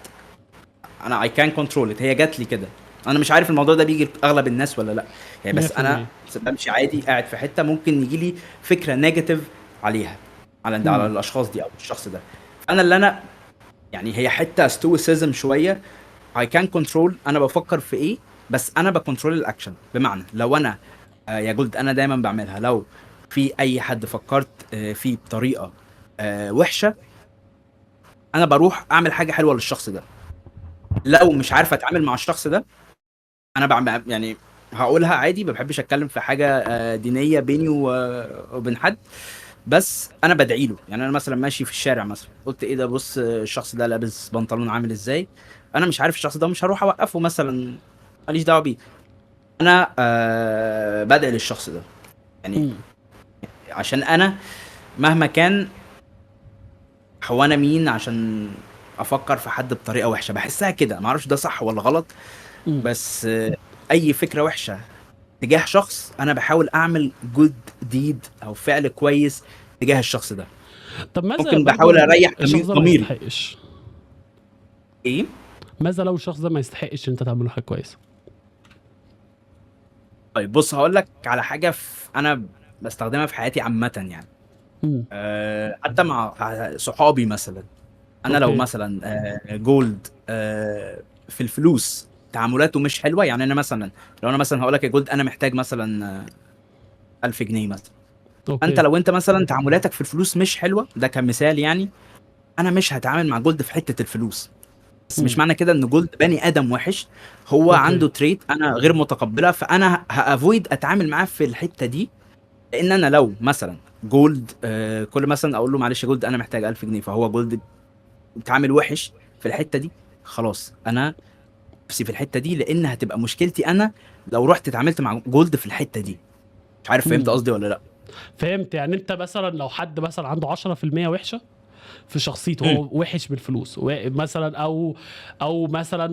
Speaker 2: انا I can control it، هي جات لي كده. انا مش عارف الموضوع ده بيجي لاغلب الناس ولا لا يعني، بس انا
Speaker 1: 100%.
Speaker 2: بمشي عادي قاعد في حته ممكن يجي لي فكره نيجاتيف عليها، على
Speaker 1: امم.
Speaker 2: الاشخاص دي او الشخص ده. انا اللي انا يعني هي حته ستويسيزم شويه. I can control انا بفكر في ايه، بس انا بكنترول الاكشن. بمعنى لو انا يا جولد انا دايما بعملها، لو في اي حد فكرت فيه بطريقه وحشه، انا بروح اعمل حاجه حلوه للشخص ده. لو مش عارف اتعامل مع الشخص ده، انا بعمل يعني هقولها عادي، ما بحبش اتكلم في حاجه دينيه بيني وبين حد، بس انا بدعي له. يعني انا مثلا ماشي في الشارع مثلا، قلت ايه ده، بص الشخص ده لابس بنطلون عامل ازاي، انا مش عارف الشخص ده، مش هروح اوقفه مثلا، ماليش دعوه بيه. انا بدعي للشخص ده يعني،
Speaker 1: امم.
Speaker 2: عشان انا مهما كان، هو انا مين عشان افكر في حد بطريقه وحشه؟ بحسها كده، ما اعرفش ده صح ولا غلط،
Speaker 1: امم.
Speaker 2: بس اي فكره وحشه تجاه شخص، انا بحاول اعمل جود ديد او فعل كويس تجاه الشخص ده.
Speaker 1: طب ماذا
Speaker 2: ممكن
Speaker 1: برضو
Speaker 2: بحاول اريح
Speaker 1: الشخص ده ما
Speaker 2: ضميري.
Speaker 1: يستحقش؟
Speaker 2: ايه؟
Speaker 1: ماذا لو الشخص ده ما يستحقش ان انت تعمل له حاجه كويسه؟
Speaker 2: طيب بص هقول لك على حاجه انا بستخدمها في حياتي عامه يعني.
Speaker 1: امم
Speaker 2: حتى مع صحابي مثلا. انا لو
Speaker 1: اوكي.
Speaker 2: مثلا جولد في الفلوس تعاملاته مش حلوه، يعني انا مثلا لو انا مثلا هقول لك يا جولد انا محتاج مثلا 1000 جنيه مثلا. انت
Speaker 1: اوكي.
Speaker 2: لو انت مثلا تعاملاتك في الفلوس مش حلوه، ده كمثال يعني، انا مش هتعامل مع جولد في حته الفلوس. بس مش
Speaker 1: امم
Speaker 2: معنى كده ان جولد بني ادم وحش. هو
Speaker 1: اوكي.
Speaker 2: عنده تريت انا غير متقبلها، فانا هافويد اتعامل معاه في الحته دي. لان انا لو مثلا جولد كل مثلا اقول له معلش يا جولد انا محتاج 1000 جنيه، فهو جولد بيتعامل وحش في الحته دي، خلاص انا نفسي في الحته دي، لان هتبقى مشكلتي انا لو رحت اتعاملت مع جولد في الحته دي. مش عارف فهمت
Speaker 1: امم
Speaker 2: قصدي ولا لا؟
Speaker 1: فهمت. يعني انت مثلا لو حد مثلا عنده 10% وحشه في شخصيته،
Speaker 2: مم.
Speaker 1: هو وحش بالفلوس مثلا، او مثلا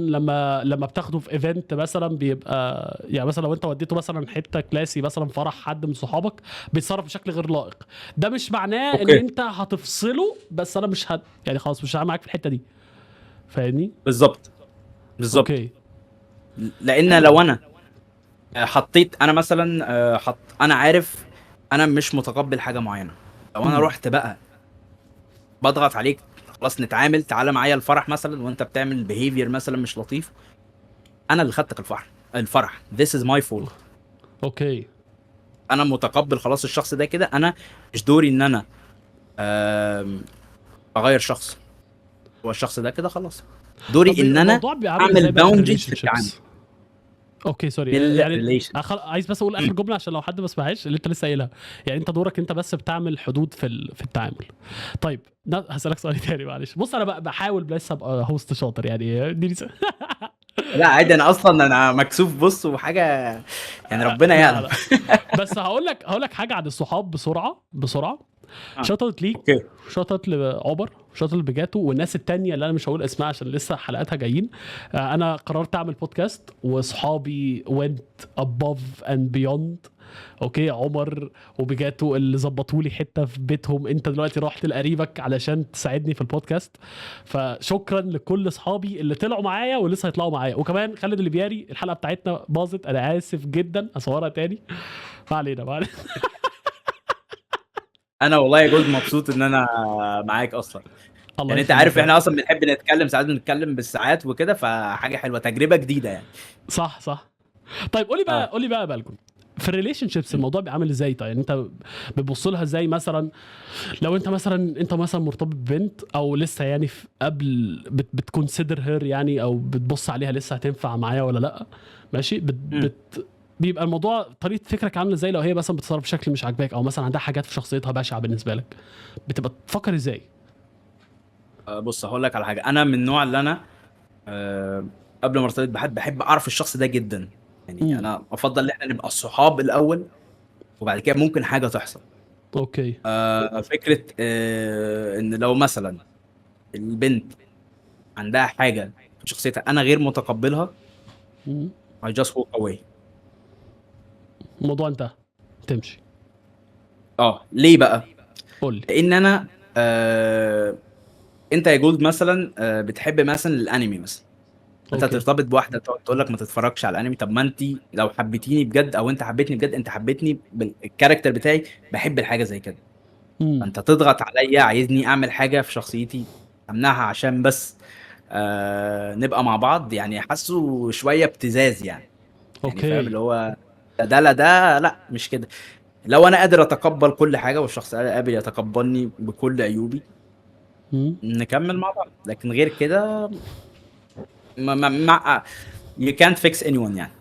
Speaker 1: لما بتاخده في ايفنت مثلا بيبقى، يعني مثلا لو انت وديته مثلا حته كلاسي مثلا فرح حد من صحابك بيتصرف بشكل غير لائق، ده مش معناه ان
Speaker 2: اوكي.
Speaker 1: انت هتفصله، بس انا مش يعني خلاص مش هعمل معاك في الحته دي. فاهمني؟
Speaker 2: بالظبط. بالظبط.
Speaker 1: اوكي.
Speaker 2: لان
Speaker 1: حلو.
Speaker 2: لو انا حطيت انا مثلا انا عارف انا مش متقبل حاجه معينه، لو انا
Speaker 1: امم
Speaker 2: رحت بقى بضغط عليك خلاص نتعامل تعالى معايا الفرح مثلا وانت بتعمل بيهيفير مثلا مش لطيف، انا اللي خدتك الفرح this is my fault.
Speaker 1: اوكي.
Speaker 2: انا متقبل خلاص الشخص ده كده، انا مش دوري ان انا آم، اغير شخص، هو الشخص ده كده خلاص، دوري
Speaker 1: طب
Speaker 2: ان انا
Speaker 1: الموضوع بيبقى عامل
Speaker 2: اعمل
Speaker 1: ازاي بقى في
Speaker 2: باوندريز في
Speaker 1: الريليشن
Speaker 2: التعامل.
Speaker 1: شيبس؟ اوكي سوري،
Speaker 2: في
Speaker 1: يعني
Speaker 2: الريليشن
Speaker 1: عايز بس اقول اخر جمله عشان لو حد ما سمعهاش اللي انت لسه قايلها. يعني انت دورك انت بس بتعمل حدود في التعامل. طيب هسالك سؤال تاني معلش. بص انا بحاول لسه ابقى هوست شاطر يعني
Speaker 2: لا عادي، انا اصلا انا مكسوف بص وحاجه، يعني ربنا
Speaker 1: لا
Speaker 2: يعلم.
Speaker 1: لا. بس هقول لك حاجه عن الصحاب بسرعه بسرعه.
Speaker 2: آه.
Speaker 1: شطت ليك،
Speaker 2: اوكي.
Speaker 1: شطت لعمر، شطت لبجاتو، والناس التانية اللي انا مش هقول اسمها عشان لسه حلقاتها جايين. انا قررت اعمل بودكاست وصحابي went above and beyond. اوكي، عمر وبجاتو اللي ظبطوا لي حته في بيتهم، انت دلوقتي رحت لقريبك علشان تساعدني في البودكاست. فشكرا لكل اصحابي اللي طلعوا معايا ولسه هيطلعوا معايا، وكمان خالد الليبياري الحلقه بتاعتنا باظت، انا اسف جدا، اصورها تاني. ما علينا.
Speaker 2: انا والله يا جولد مبسوط ان انا معاك اصلا.
Speaker 1: الله
Speaker 2: يعني انت
Speaker 1: يخليك
Speaker 2: عارف
Speaker 1: يا رب.
Speaker 2: احنا اصلا بنحب نتكلم ساعات، بنتكلم بالساعات وكده، فحاجه حلوه تجربه جديده يعني.
Speaker 1: صح صح. طيب قولي بقى،
Speaker 2: اه.
Speaker 1: قولي بقى بالكم في الريليشن شيبس الموضوع بيعمل ازاي؟ طيب يعني انت بتبص لها ازاي مثلا؟ لو انت مثلا مرتبط ببنت او لسه يعني في قبل بتكونسيدر هير يعني، او بتبص عليها لسه هتنفع معايا ولا لا، ماشي
Speaker 2: مم.
Speaker 1: بيبقى الموضوع طريقه فكرك عامله ازاي؟ لو هي مثلا بتتصرف بشكل مش عاجباك، او مثلا عندها حاجات في شخصيتها بشعه بالنسبه لك، بتبقى تفكر ازاي؟
Speaker 2: بص هقول لك على حاجه، انا من النوع اللي انا آه، قبل ما ارتبط بحب اعرف الشخص ده جدا. يعني
Speaker 1: امم
Speaker 2: انا افضل ان احنا نبقى صحاب الاول، وبعد كده ممكن حاجه تحصل.
Speaker 1: اوكي.
Speaker 2: فكره ان لو مثلا البنت عندها حاجه في شخصيتها انا غير متقبلها،
Speaker 1: مم.
Speaker 2: I just walk away.
Speaker 1: الموضوع انتهى، تمشي.
Speaker 2: اه ليه بقى؟
Speaker 1: قول لي.
Speaker 2: لان انا انت يا جولد مثلا بتحب مثلا الانمي مثلا، انت
Speaker 1: اوكي.
Speaker 2: ترتبط بواحده تقعد تقول لك ما تتفرجش على الانمي، طب ما انت لو حبيتيني بجد او انت حبيتني بجد، انت حبيتني بالكاركتر بتاعي، بحب الحاجه زي كده،
Speaker 1: امم
Speaker 2: فانت تضغط عليا عايزني اعمل حاجه في شخصيتي امنعها عشان بس نبقى مع بعض، يعني حاسه شويه ابتزاز يعني. يعني فاهم
Speaker 1: اوكي.
Speaker 2: اللي هو ده لا ده لا مش كده. لو انا قادر اتقبل كل حاجه والشخص قادر يتقبلني بكل عيوبي،
Speaker 1: مم.
Speaker 2: نكمل مع بعض، لكن غير كده ما you can't fix anyone يعني،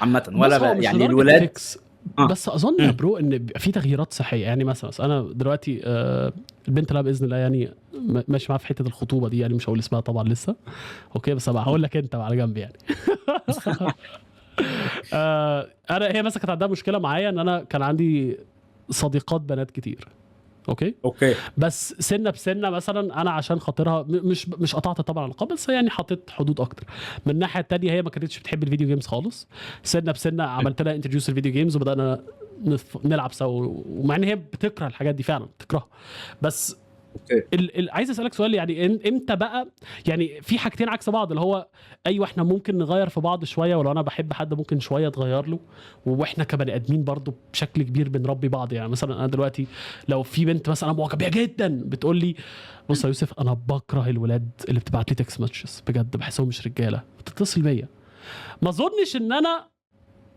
Speaker 2: عامة ولا
Speaker 1: بص هو مش
Speaker 2: يعني
Speaker 1: لدرجه
Speaker 2: الولاد.
Speaker 1: فيكس،
Speaker 2: اه.
Speaker 1: بس اظن يا
Speaker 2: امم.
Speaker 1: برو ان بيبقى في تغييرات صحيه. يعني مثلا انا دلوقتي البنت اللي أنا باذن الله يعني ماشي معاها في حته الخطوبه دي، يعني مش هقول اسمها طبعا لسه. اوكي بس هبقى هقول لك انت على جنب يعني. هي مثلا كانت عندها مشكله معايا ان انا كان عندي صديقات بنات كتير. اوكي.
Speaker 2: اوكي.
Speaker 1: بس سنه بسنه مثلا انا عشان خاطرها مش قطعت طبعا العلاقه، بس يعني حطيت حدود اكتر. من الناحيه التانية هي ما كانتش بتحب الفيديو جيمز خالص. سنه بسنه عملت لها انتروديوس الفيديو جيمز، وبدانا نلعب سوا، ومع ان هي بتكره الحاجات دي فعلا بتكرهها. بس
Speaker 2: اوكي.
Speaker 1: عايز اسالك سؤال، يعني امتى بقى، يعني في حاجتين عكس بعض، اللي هو ايوه احنا ممكن نغير في بعض شويه، ولو انا بحب حد ممكن شويه اتغير له، واحنا كبني ادمين برضو بشكل كبير بنربي بعض. يعني مثلا انا دلوقتي لو في بنت مثلا انا معجب بيها جدا بتقول لي بص يا يوسف انا بكره الولاد اللي بتبعت لي تكست ماتشز، بجد بحسهم مش رجاله بتتصل بيا، ما اظنش ان انا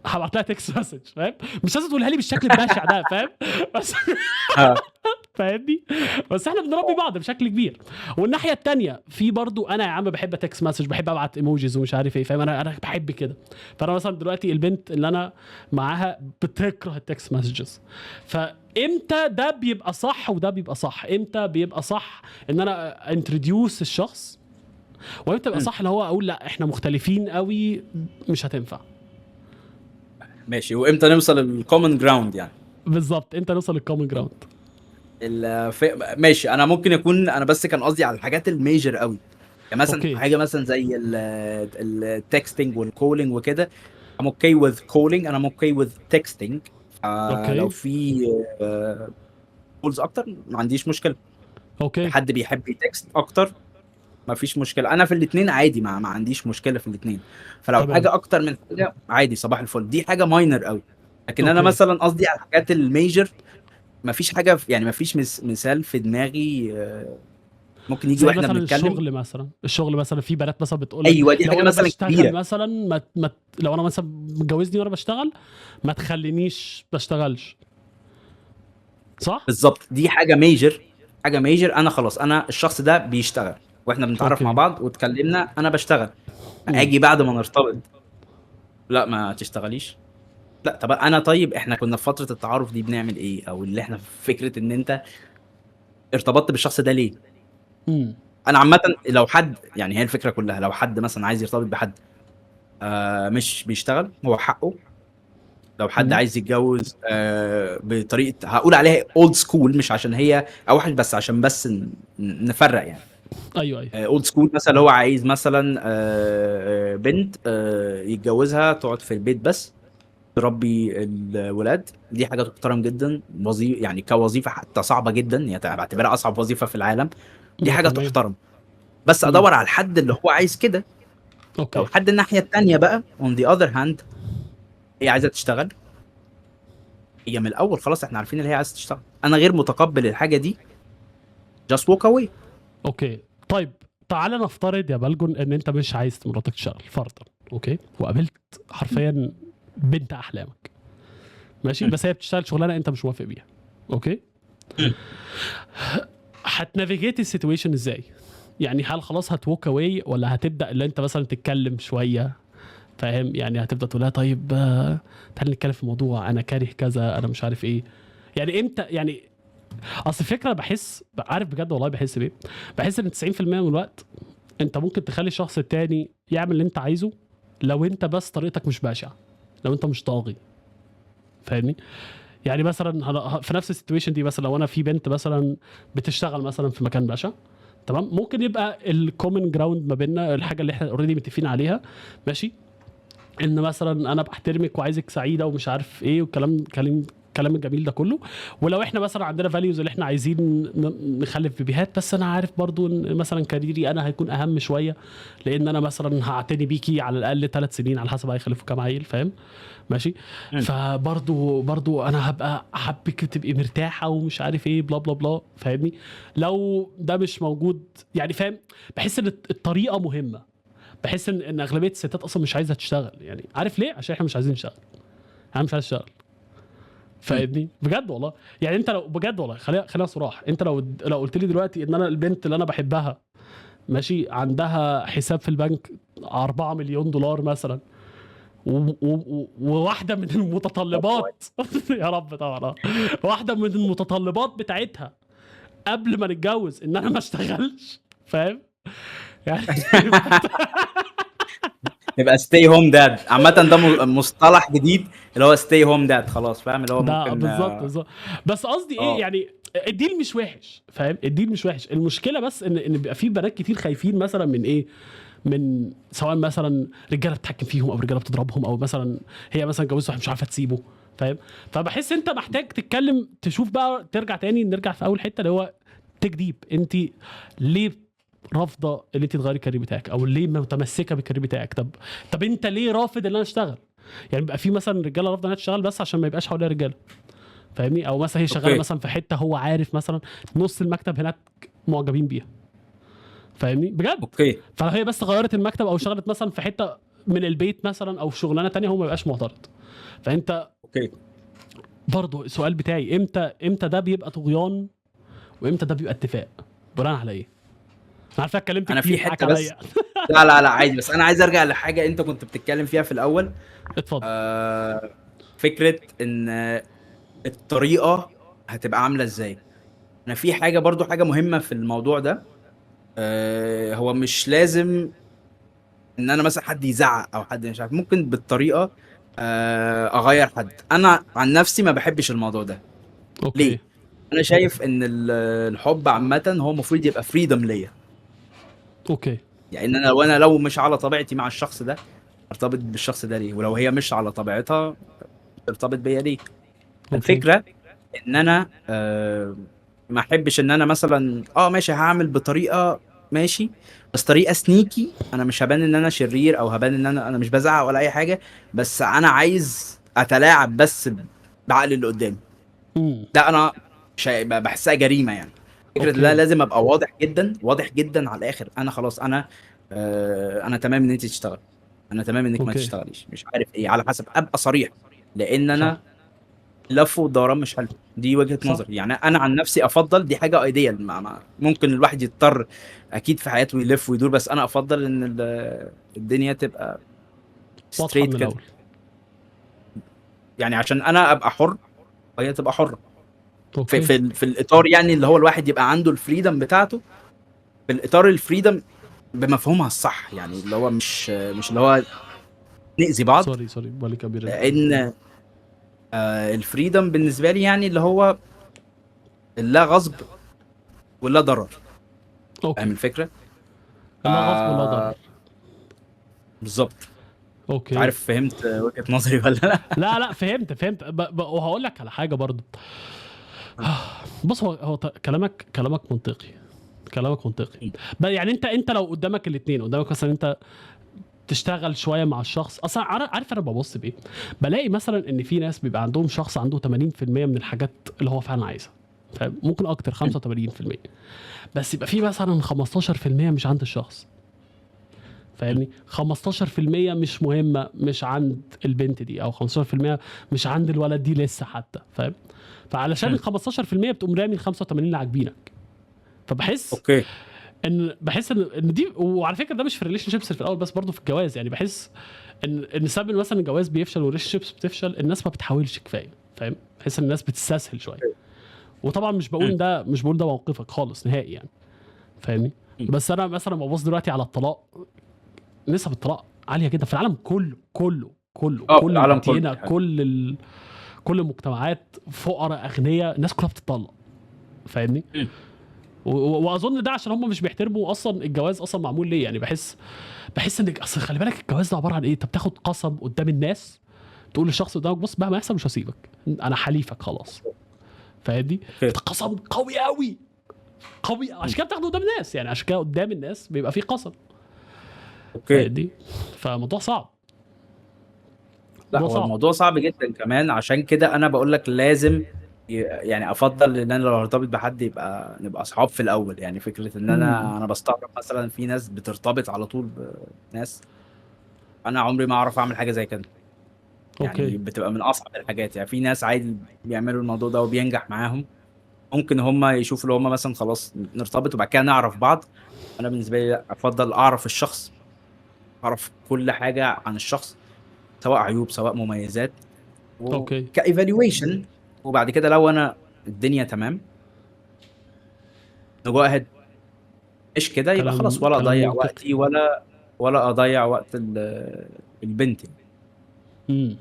Speaker 1: هبعت لها تكست مسج، فاهم؟ مش لازم تقولها لي بالشكل البشع ده، فاهم؟ بس
Speaker 2: اه.
Speaker 1: فاهمني؟ بس احنا بنربي بعض بشكل كبير. والناحيه التانية في برضو انا يا عم بحب تكست مسج، بحب ابعت ايموجيز ومش عارف ايه، فاهم؟ انا بحب كده. فانا مثلا دلوقتي البنت اللي انا معاها بتكره التكست مسجز، فامتى ده بيبقى صح وده بيبقى صح؟ امتى بيبقى صح ان انا انتروديوس الشخص، وامتى بيبقى
Speaker 2: مم.
Speaker 1: صح اللي هو اقول لا احنا مختلفين قوي مش هتنفع؟
Speaker 2: ماشي، وامتى نوصل للكومن جراوند يعني؟
Speaker 1: بالظبط، امتى نوصل للكومن جراوند؟
Speaker 2: ماشي، انا ممكن يكون انا بس كان قصدي على الحاجات الميجر قوي، يعني مثلا
Speaker 1: اوكي.
Speaker 2: حاجه مثلا زي التكستنج والكولينج وكده. I'm okay with calling، انا okay with texting. لو
Speaker 1: اوكي.
Speaker 2: في كولز اكتر ما عنديش مشكله.
Speaker 1: اوكي.
Speaker 2: حد بيحب يتكست اكتر ما فيش مشكله، انا في الاثنين عادي، ما عنديش مشكله في الاثنين. فلو
Speaker 1: تمام.
Speaker 2: حاجه اكتر من حاجه عادي صباح الفل، دي حاجه ماينر قوي. لكن انا
Speaker 1: اوكي.
Speaker 2: مثلا قصدي على الحاجات الميجر. ما فيش حاجه يعني ما فيش مثال في دماغي ممكن يجي
Speaker 1: زي
Speaker 2: واحنا
Speaker 1: مثلا
Speaker 2: بنتكلم.
Speaker 1: الشغل مثلا في بنات مثلا بتقول لك
Speaker 2: ايوه، دي
Speaker 1: لو
Speaker 2: حاجه
Speaker 1: انا
Speaker 2: مثلا
Speaker 1: بشتغل
Speaker 2: كبيره.
Speaker 1: مثلا لو انا مثلا متجوزني وانا بشتغل ما تخلينيش بشتغلش، صح؟
Speaker 2: بالظبط، دي حاجه ميجر. حاجه ميجر، انا خلاص انا الشخص ده بيشتغل واحنا بنتعرف مع
Speaker 1: اوكي.
Speaker 2: بعض واتكلمنا انا بشتغل.
Speaker 1: امم.
Speaker 2: اجي بعد ما نرتبط لا ما تشتغليش. لا طب انا، طيب احنا كنا في فتره التعارف دي بنعمل ايه، او اللي احنا في فكره ان انت ارتبطت بالشخص ده ليه؟
Speaker 1: امم.
Speaker 2: انا عامه لو حد، يعني هي الفكره كلها، لو حد مثلا عايز يرتبط بحد مش بيشتغل هو حقه. لو حد
Speaker 1: امم.
Speaker 2: عايز يتجوز بطريقه هقول عليها اولد سكول، مش عشان هي اوحش، بس عشان بس نفرق يعني.
Speaker 1: ايوه ايوه.
Speaker 2: اولد سكول مثلا هو عايز مثلا بنت يتجوزها تقعد في البيت بس تربي الولاد. دي حاجه تحترم جدا، وظيفه يعني كوظيفه حتى صعبه جدا، يعني بعتبرها اصعب وظيفه في العالم. دي حاجه
Speaker 1: تمام.
Speaker 2: تحترم. بس
Speaker 1: امم.
Speaker 2: ادور على الحد اللي هو عايز كده. لو
Speaker 1: اوكي.
Speaker 2: حد الناحيه التانيه بقى on the other hand هي عايزه تشتغل، هي من الاول خلاص احنا عارفين ان هي عايزه تشتغل، انا غير متقبل الحاجه دي، just walk away.
Speaker 1: اوكي. طيب تعالى نفترض يا بلجن ان انت مش عايز مراتك تشتغل فرضا، اوكي، وقابلت حرفيا بنت احلامك، ماشي،
Speaker 2: م-
Speaker 1: بس هي بتشتغل شغلانه انت مش موافق بيها، اوكي،
Speaker 2: م.
Speaker 1: هتنافيجيت السيتويشن ازاي؟ يعني هل خلاص هتوك اواي، ولا هتبدا اللي انت مثلا تتكلم شويه، فاهم؟ يعني هتبدا تقول لها طيب تعالى نتكلم في الموضوع، انا كاره كذا، انا مش عارف ايه. يعني امتى يعني؟ اصل الفكره بحس، عارف بجد والله بحس بيه، بحس ان 90% من الوقت انت ممكن تخلي الشخص التاني يعمل اللي انت عايزه لو انت بس طريقتك مش بشعه، لو انت مش طاغي، فاهمني؟ يعني مثلا في نفس السيتويشن دي، مثلا لو انا في بنت مثلا بتشتغل مثلا في مكان بشع، تمام، ممكن يبقى الكومن جراوند ما بيننا الحاجه اللي احنا اوريدي متفقين عليها، ماشي، ان مثلا انا بحترمك وعايزك سعيده ومش عارف ايه، والكلام الكلام الجميل ده كله. ولو احنا مثلا عندنا فاليوز اللي احنا عايزين نخلف بيبيهات، بس انا عارف برضو ان مثلا كاريري انا هيكون اهم شويه، لان انا مثلا هعتني بيكي على الاقل 3 سنين على حسب هيخلفوا كام عيل، فاهم؟ ماشي.
Speaker 2: م.
Speaker 1: فبرضو انا هبقى حابك تبقي مرتاحه ومش عارف ايه بلا بلا بلا، فاهمني؟ لو ده مش موجود يعني، فاهم؟ بحس ان الطريقه مهمه، بحس ان اغلبيه الستات اصلا مش عايزه تشتغل، يعني عارف ليه؟ عشان احنا مش عايزين نشتغل، انا مش عايز اشتغل،
Speaker 2: م.
Speaker 1: فاهمني؟ بجد والله. يعني انت لو بجد والله، خلينا صراحه، انت لو قلت لي دلوقتي ان انا البنت اللي انا بحبها، ماشي، عندها حساب في البنك 4 مليون دولار مثلا، وواحده من المتطلبات يا رب طبعا واحده من المتطلبات بتاعتها قبل ما نتجوز ان انا ما اشتغلش، فاهم؟ يعني
Speaker 2: يبقى stay home dad عامة، ده مصطلح جديد اللي هو stay home dad، خلاص فاهم اللي هو
Speaker 1: ده
Speaker 2: ممكن
Speaker 1: بالظبط. بس قصدي ايه
Speaker 2: اه.
Speaker 1: يعني، الديل مش وحش، فاهم؟ الديل مش وحش، المشكله بس ان بيبقى في بنات كتير خايفين مثلا من ايه، من سواء مثلا رجاله بتتحكم فيهم او رجاله بتضربهم، او مثلا هي مثلا جوزت واحد مش عارفه تسيبه، فاهم؟ فبحس انت محتاج تتكلم، تشوف بقى، ترجع تاني، نرجع في اول حته اللي هو تيك ديب، انت ليه رافضه ان انت تغيري الكارير بتاعك، او ليه متمسكه بالكارير بتاعك؟ طب انت ليه رافض ان انا اشتغل؟ يعني بيبقى في مثلا رجاله رافضه انها تشتغل بس عشان ما يبقاش حواليها رجاله، فاهمني؟ او مثلا هي شغاله
Speaker 2: اوكي
Speaker 1: مثلا في حته هو عارف مثلا نص المكتب هناك معجبين بيها، فاهمني؟ بجد.
Speaker 2: اوكي
Speaker 1: فهي بس غيرت المكتب او اشتغلت مثلا في حته من البيت مثلا او في شغلانه تانية، هو ما يبقاش معترض. فانت
Speaker 2: اوكي
Speaker 1: برضو السؤال بتاعي، امتى ده بيبقى طغيان وامتى ده بيبقى اتفاق؟ بناء على ايه؟ انا عارف إنك اتكلمت
Speaker 2: انا
Speaker 1: كتير،
Speaker 2: في
Speaker 1: حقك
Speaker 2: حته بس.
Speaker 1: عليا.
Speaker 2: لا لا لا عادي، بس انا عايز ارجع لحاجه انت كنت بتتكلم فيها في الاول.
Speaker 1: اتفضل.
Speaker 2: فكره ان الطريقه هتبقى عامله ازاي. انا في حاجه برضو، حاجه مهمه في الموضوع ده. هو مش لازم ان انا مثلا حد يزعق او حد مش عارف، ممكن بالطريقه اغير حد. انا عن نفسي ما بحبش الموضوع ده.
Speaker 1: اوكي.
Speaker 2: ليه؟ انا شايف ان الحب عامه هو المفروض يبقى فريدم ليا.
Speaker 1: اوكي.
Speaker 2: يعني ان انا لو مش على طبيعتي مع الشخص ده، ارتبط بالشخص ده ليه؟ ولو هي مش على طبيعتها، ترتبط بيا ليه؟
Speaker 1: اوكي.
Speaker 2: الفكره ان انا ما احبش ان انا مثلا ماشي هعمل بطريقه، ماشي، بس طريقه سنيكي. انا مش هبان ان انا شرير، او هبان ان انا مش بزعق ولا اي حاجه، بس انا عايز اتلاعب بس بعقل اللي قدامي.
Speaker 1: امم.
Speaker 2: ده انا بحسها جريمه يعني. فكره ان انا
Speaker 1: اوكي.
Speaker 2: لازم ابقى واضح جدا، واضح جدا على الاخر. انا خلاص، انا تمام ان انت تشتغل، انا تمام انك ما
Speaker 1: اوكي.
Speaker 2: تشتغليش، مش عارف ايه، على حسب. ابقى صريح، لان
Speaker 1: صح.
Speaker 2: انا لف ودوران مش حلو. دي وجهة
Speaker 1: صح.
Speaker 2: نظري يعني. انا عن نفسي افضل، دي حاجة ايديال، ممكن الواحد يضطر اكيد في حياته يلف ويدور، بس انا افضل ان الدنيا تبقى
Speaker 1: واضحه
Speaker 2: ستريت
Speaker 1: من
Speaker 2: كده.
Speaker 1: الاول.
Speaker 2: يعني عشان انا ابقى حر وهي تبقى حرة، في
Speaker 1: اوكي.
Speaker 2: في في الاطار، يعني اللي هو الواحد يبقى عنده الفريدم بتاعته، في الاطار الفريدم بمفهومها الصح. يعني اللي هو مش اللي هو نأذي بعض.
Speaker 1: سوري بالي كبير.
Speaker 2: لان الفريدم بالنسبة لي يعني اللي هو اللا غصب ولا ضرر. فاهم
Speaker 1: اوكي.
Speaker 2: الفكرة؟
Speaker 1: لا غصب ولا ضرر.
Speaker 2: آه بالظبط. مش
Speaker 1: اوكي.
Speaker 2: عارف فهمت وجهة نظري ولا لا.
Speaker 1: لا فهمت وهقول لك على حاجه برضو. بص، هو كلامك منطقي. كلامك منطقي. يعني انت لو قدامك الاثنين، قدامك مثلا انت تشتغل شويه مع الشخص، اصلا عارف انا ببص بايه؟ بلاقي مثلا ان في ناس بيبقى عندهم شخص عنده 80% من الحاجات اللي هو فعلا عايزها، فاهم؟ ممكن اكتر، 85%، بس يبقى في مثلا 15% مش عند الشخص، فاهمني؟ 15% مش مهمه، مش عند البنت دي، او 15% مش عند الولد دي لسه حتى، فاهم؟ فعلشان ال 15% بتقوم رامي ال 85 اللي عاجبينك. فبحس
Speaker 2: اوكي
Speaker 1: ان دي، وعلى فكره ده مش في الريليشن شيبس في الاول بس، برضه في الجواز. يعني بحس ان سبب مثلا الجواز بيفشل والريليشن شيبس بتفشل، الناس ما بتحاولش كفايه، فاهم؟ بحس ان الناس بتستسهل شويه. وطبعا مش بقول ده موقفك خالص نهائي يعني، فاهمني؟ بس انا مثلا ببص دلوقتي على الطلاق، نسب الطلاق عاليه جدا في العالم كله كله كله،
Speaker 2: في
Speaker 1: كل
Speaker 2: العالم كله
Speaker 1: الادينه،
Speaker 2: دي حاجة.
Speaker 1: كل المجتمعات، فقراء اغنياء، الناس كلها بتطلق، فاهمني؟ واظن ده عشان هم مش بيحترموا اصلا الجواز اصلا معمول ليه. يعني بحس ان اصل خلي بالك الجواز ده عباره عن ايه؟ انت بتاخد قسم قدام الناس، تقول للشخص قدامك بص مهما يحصل مش هسيبك، انا حليفك خلاص، فاهمني؟
Speaker 2: اوكي
Speaker 1: قسم قوي قوي، قوي، عشان كده بتاخده قدام الناس، يعني عشان كده قدام الناس بيبقى فيه قسم،
Speaker 2: اوكي.
Speaker 1: فاهمني؟ فموضوع صعب.
Speaker 2: لا،
Speaker 1: موضوع
Speaker 2: هو
Speaker 1: صعب.
Speaker 2: الموضوع صعب جدا كمان. عشان كده انا بقول لك لازم يعني افضل ان انا لو ارتبط بحد نبقى اصحاب في الاول. يعني فكرة ان
Speaker 1: امم.
Speaker 2: انا بستغرب مثلا في ناس بترتبط على طول بناس. انا عمري ما اعرف اعمل حاجة زي كده.
Speaker 1: اوكي.
Speaker 2: يعني بتبقى من اصعب الحاجات. يعني في ناس عادي بيعملوا الموضوع ده وبينجح معاهم. ممكن هم يشوفوا لو هم مثلا خلاص نرتبط وبعد كده نعرف بعض. انا بالنسبه لي لا، افضل اعرف الشخص، اعرف كل حاجه عن الشخص، سواء عيوب سواء مميزات،
Speaker 1: اوكي.
Speaker 2: وكايفالويشن. وبعد كده لو انا الدنيا تمام، نجو اهيد. مش كده يبقى خلاص، ولا
Speaker 1: كلام
Speaker 2: اضيع
Speaker 1: منطقي.
Speaker 2: وقتي ولا اضيع وقت البنت يعني.
Speaker 1: امم.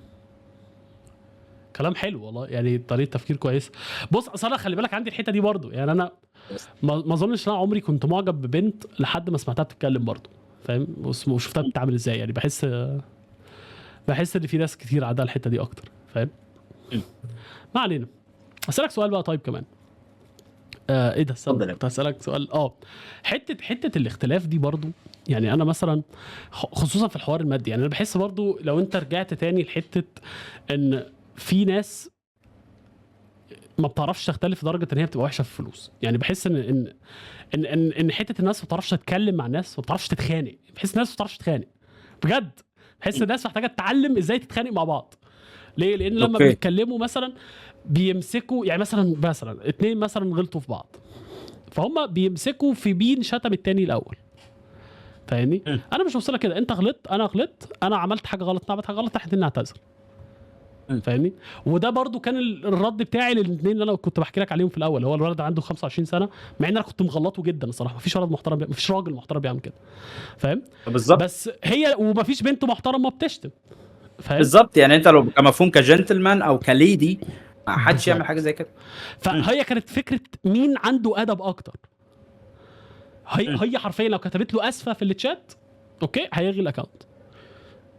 Speaker 1: كلام حلو والله، يعني طريقه تفكير كويس. بص اصل انا خلي بالك عندي الحته دي برضو، يعني انا
Speaker 2: بس
Speaker 1: ما اظنش ان انا عمري كنت معجب ببنت لحد ما سمعتها بتتكلم برضو، فاهم؟ وشفتها بتتعامل ازاي. يعني بحس ان في ناس كتير عندها الحته دي اكتر، فاهم؟
Speaker 2: م.
Speaker 1: ما علينا. اسالك سؤال بقى طيب كمان. ايه ده، استنى
Speaker 2: اتفضل يا
Speaker 1: كنت هسألك سؤال. حتة الاختلاف دي برضو، يعني انا مثلا خصوصا في الحوار المادي، يعني انا بحس برضو لو انت رجعت تاني لحتة ان في ناس ما بتعرفش تختلف لدرجة ان هي بتبقى وحشة في الفلوس. يعني بحس ان حتة الناس ما بتعرفش تتكلم مع الناس، ما بتعرفش تتخانق. بحس الناس ما بتعرفش تتخانق بجد. بحس الناس محتاجة تتعلم ازاي تتخانق مع بعض. ليه؟ لان لما
Speaker 2: اوكي
Speaker 1: بيتكلموا مثلا بيمسكوا، يعني مثلا اتنين مثلا غلطوا في بعض، فهم بيمسكوا في مين شتم التاني الاول. فاهمني؟
Speaker 2: مم.
Speaker 1: انا مش بوصلها كده، انت غلطت انا غلطت، انا عملت حاجه غلط انا عملت حاجه غلط، احنا الاتنين نعتذر.
Speaker 2: مم.
Speaker 1: فاهمني؟ وده برضو كان الرد بتاعي للاثنين اللي انا كنت بحكي لك عليهم في الاول. هو الولد عنده 25 سنه، مع ان انا كنت مغلطه جدا الصراحه. مفيش ولد محترم مفيش راجل محترم بيعمل كده. فاهم؟
Speaker 2: بالظبط
Speaker 1: بس هي ومفيش بنت محترمه بتشتم. فاهم؟
Speaker 2: بالظبط، يعني انت لو كمفهوم كجنتلمان او كليدي ما حدش يعمل حاجه
Speaker 1: بالظبط.
Speaker 2: زي كده. مم.
Speaker 1: فهي كانت فكره مين عنده ادب اكتر.
Speaker 2: مم.
Speaker 1: هي حرفيا لو كتبت له اسفه في التشات، اوكي، هيلغي الاكونت.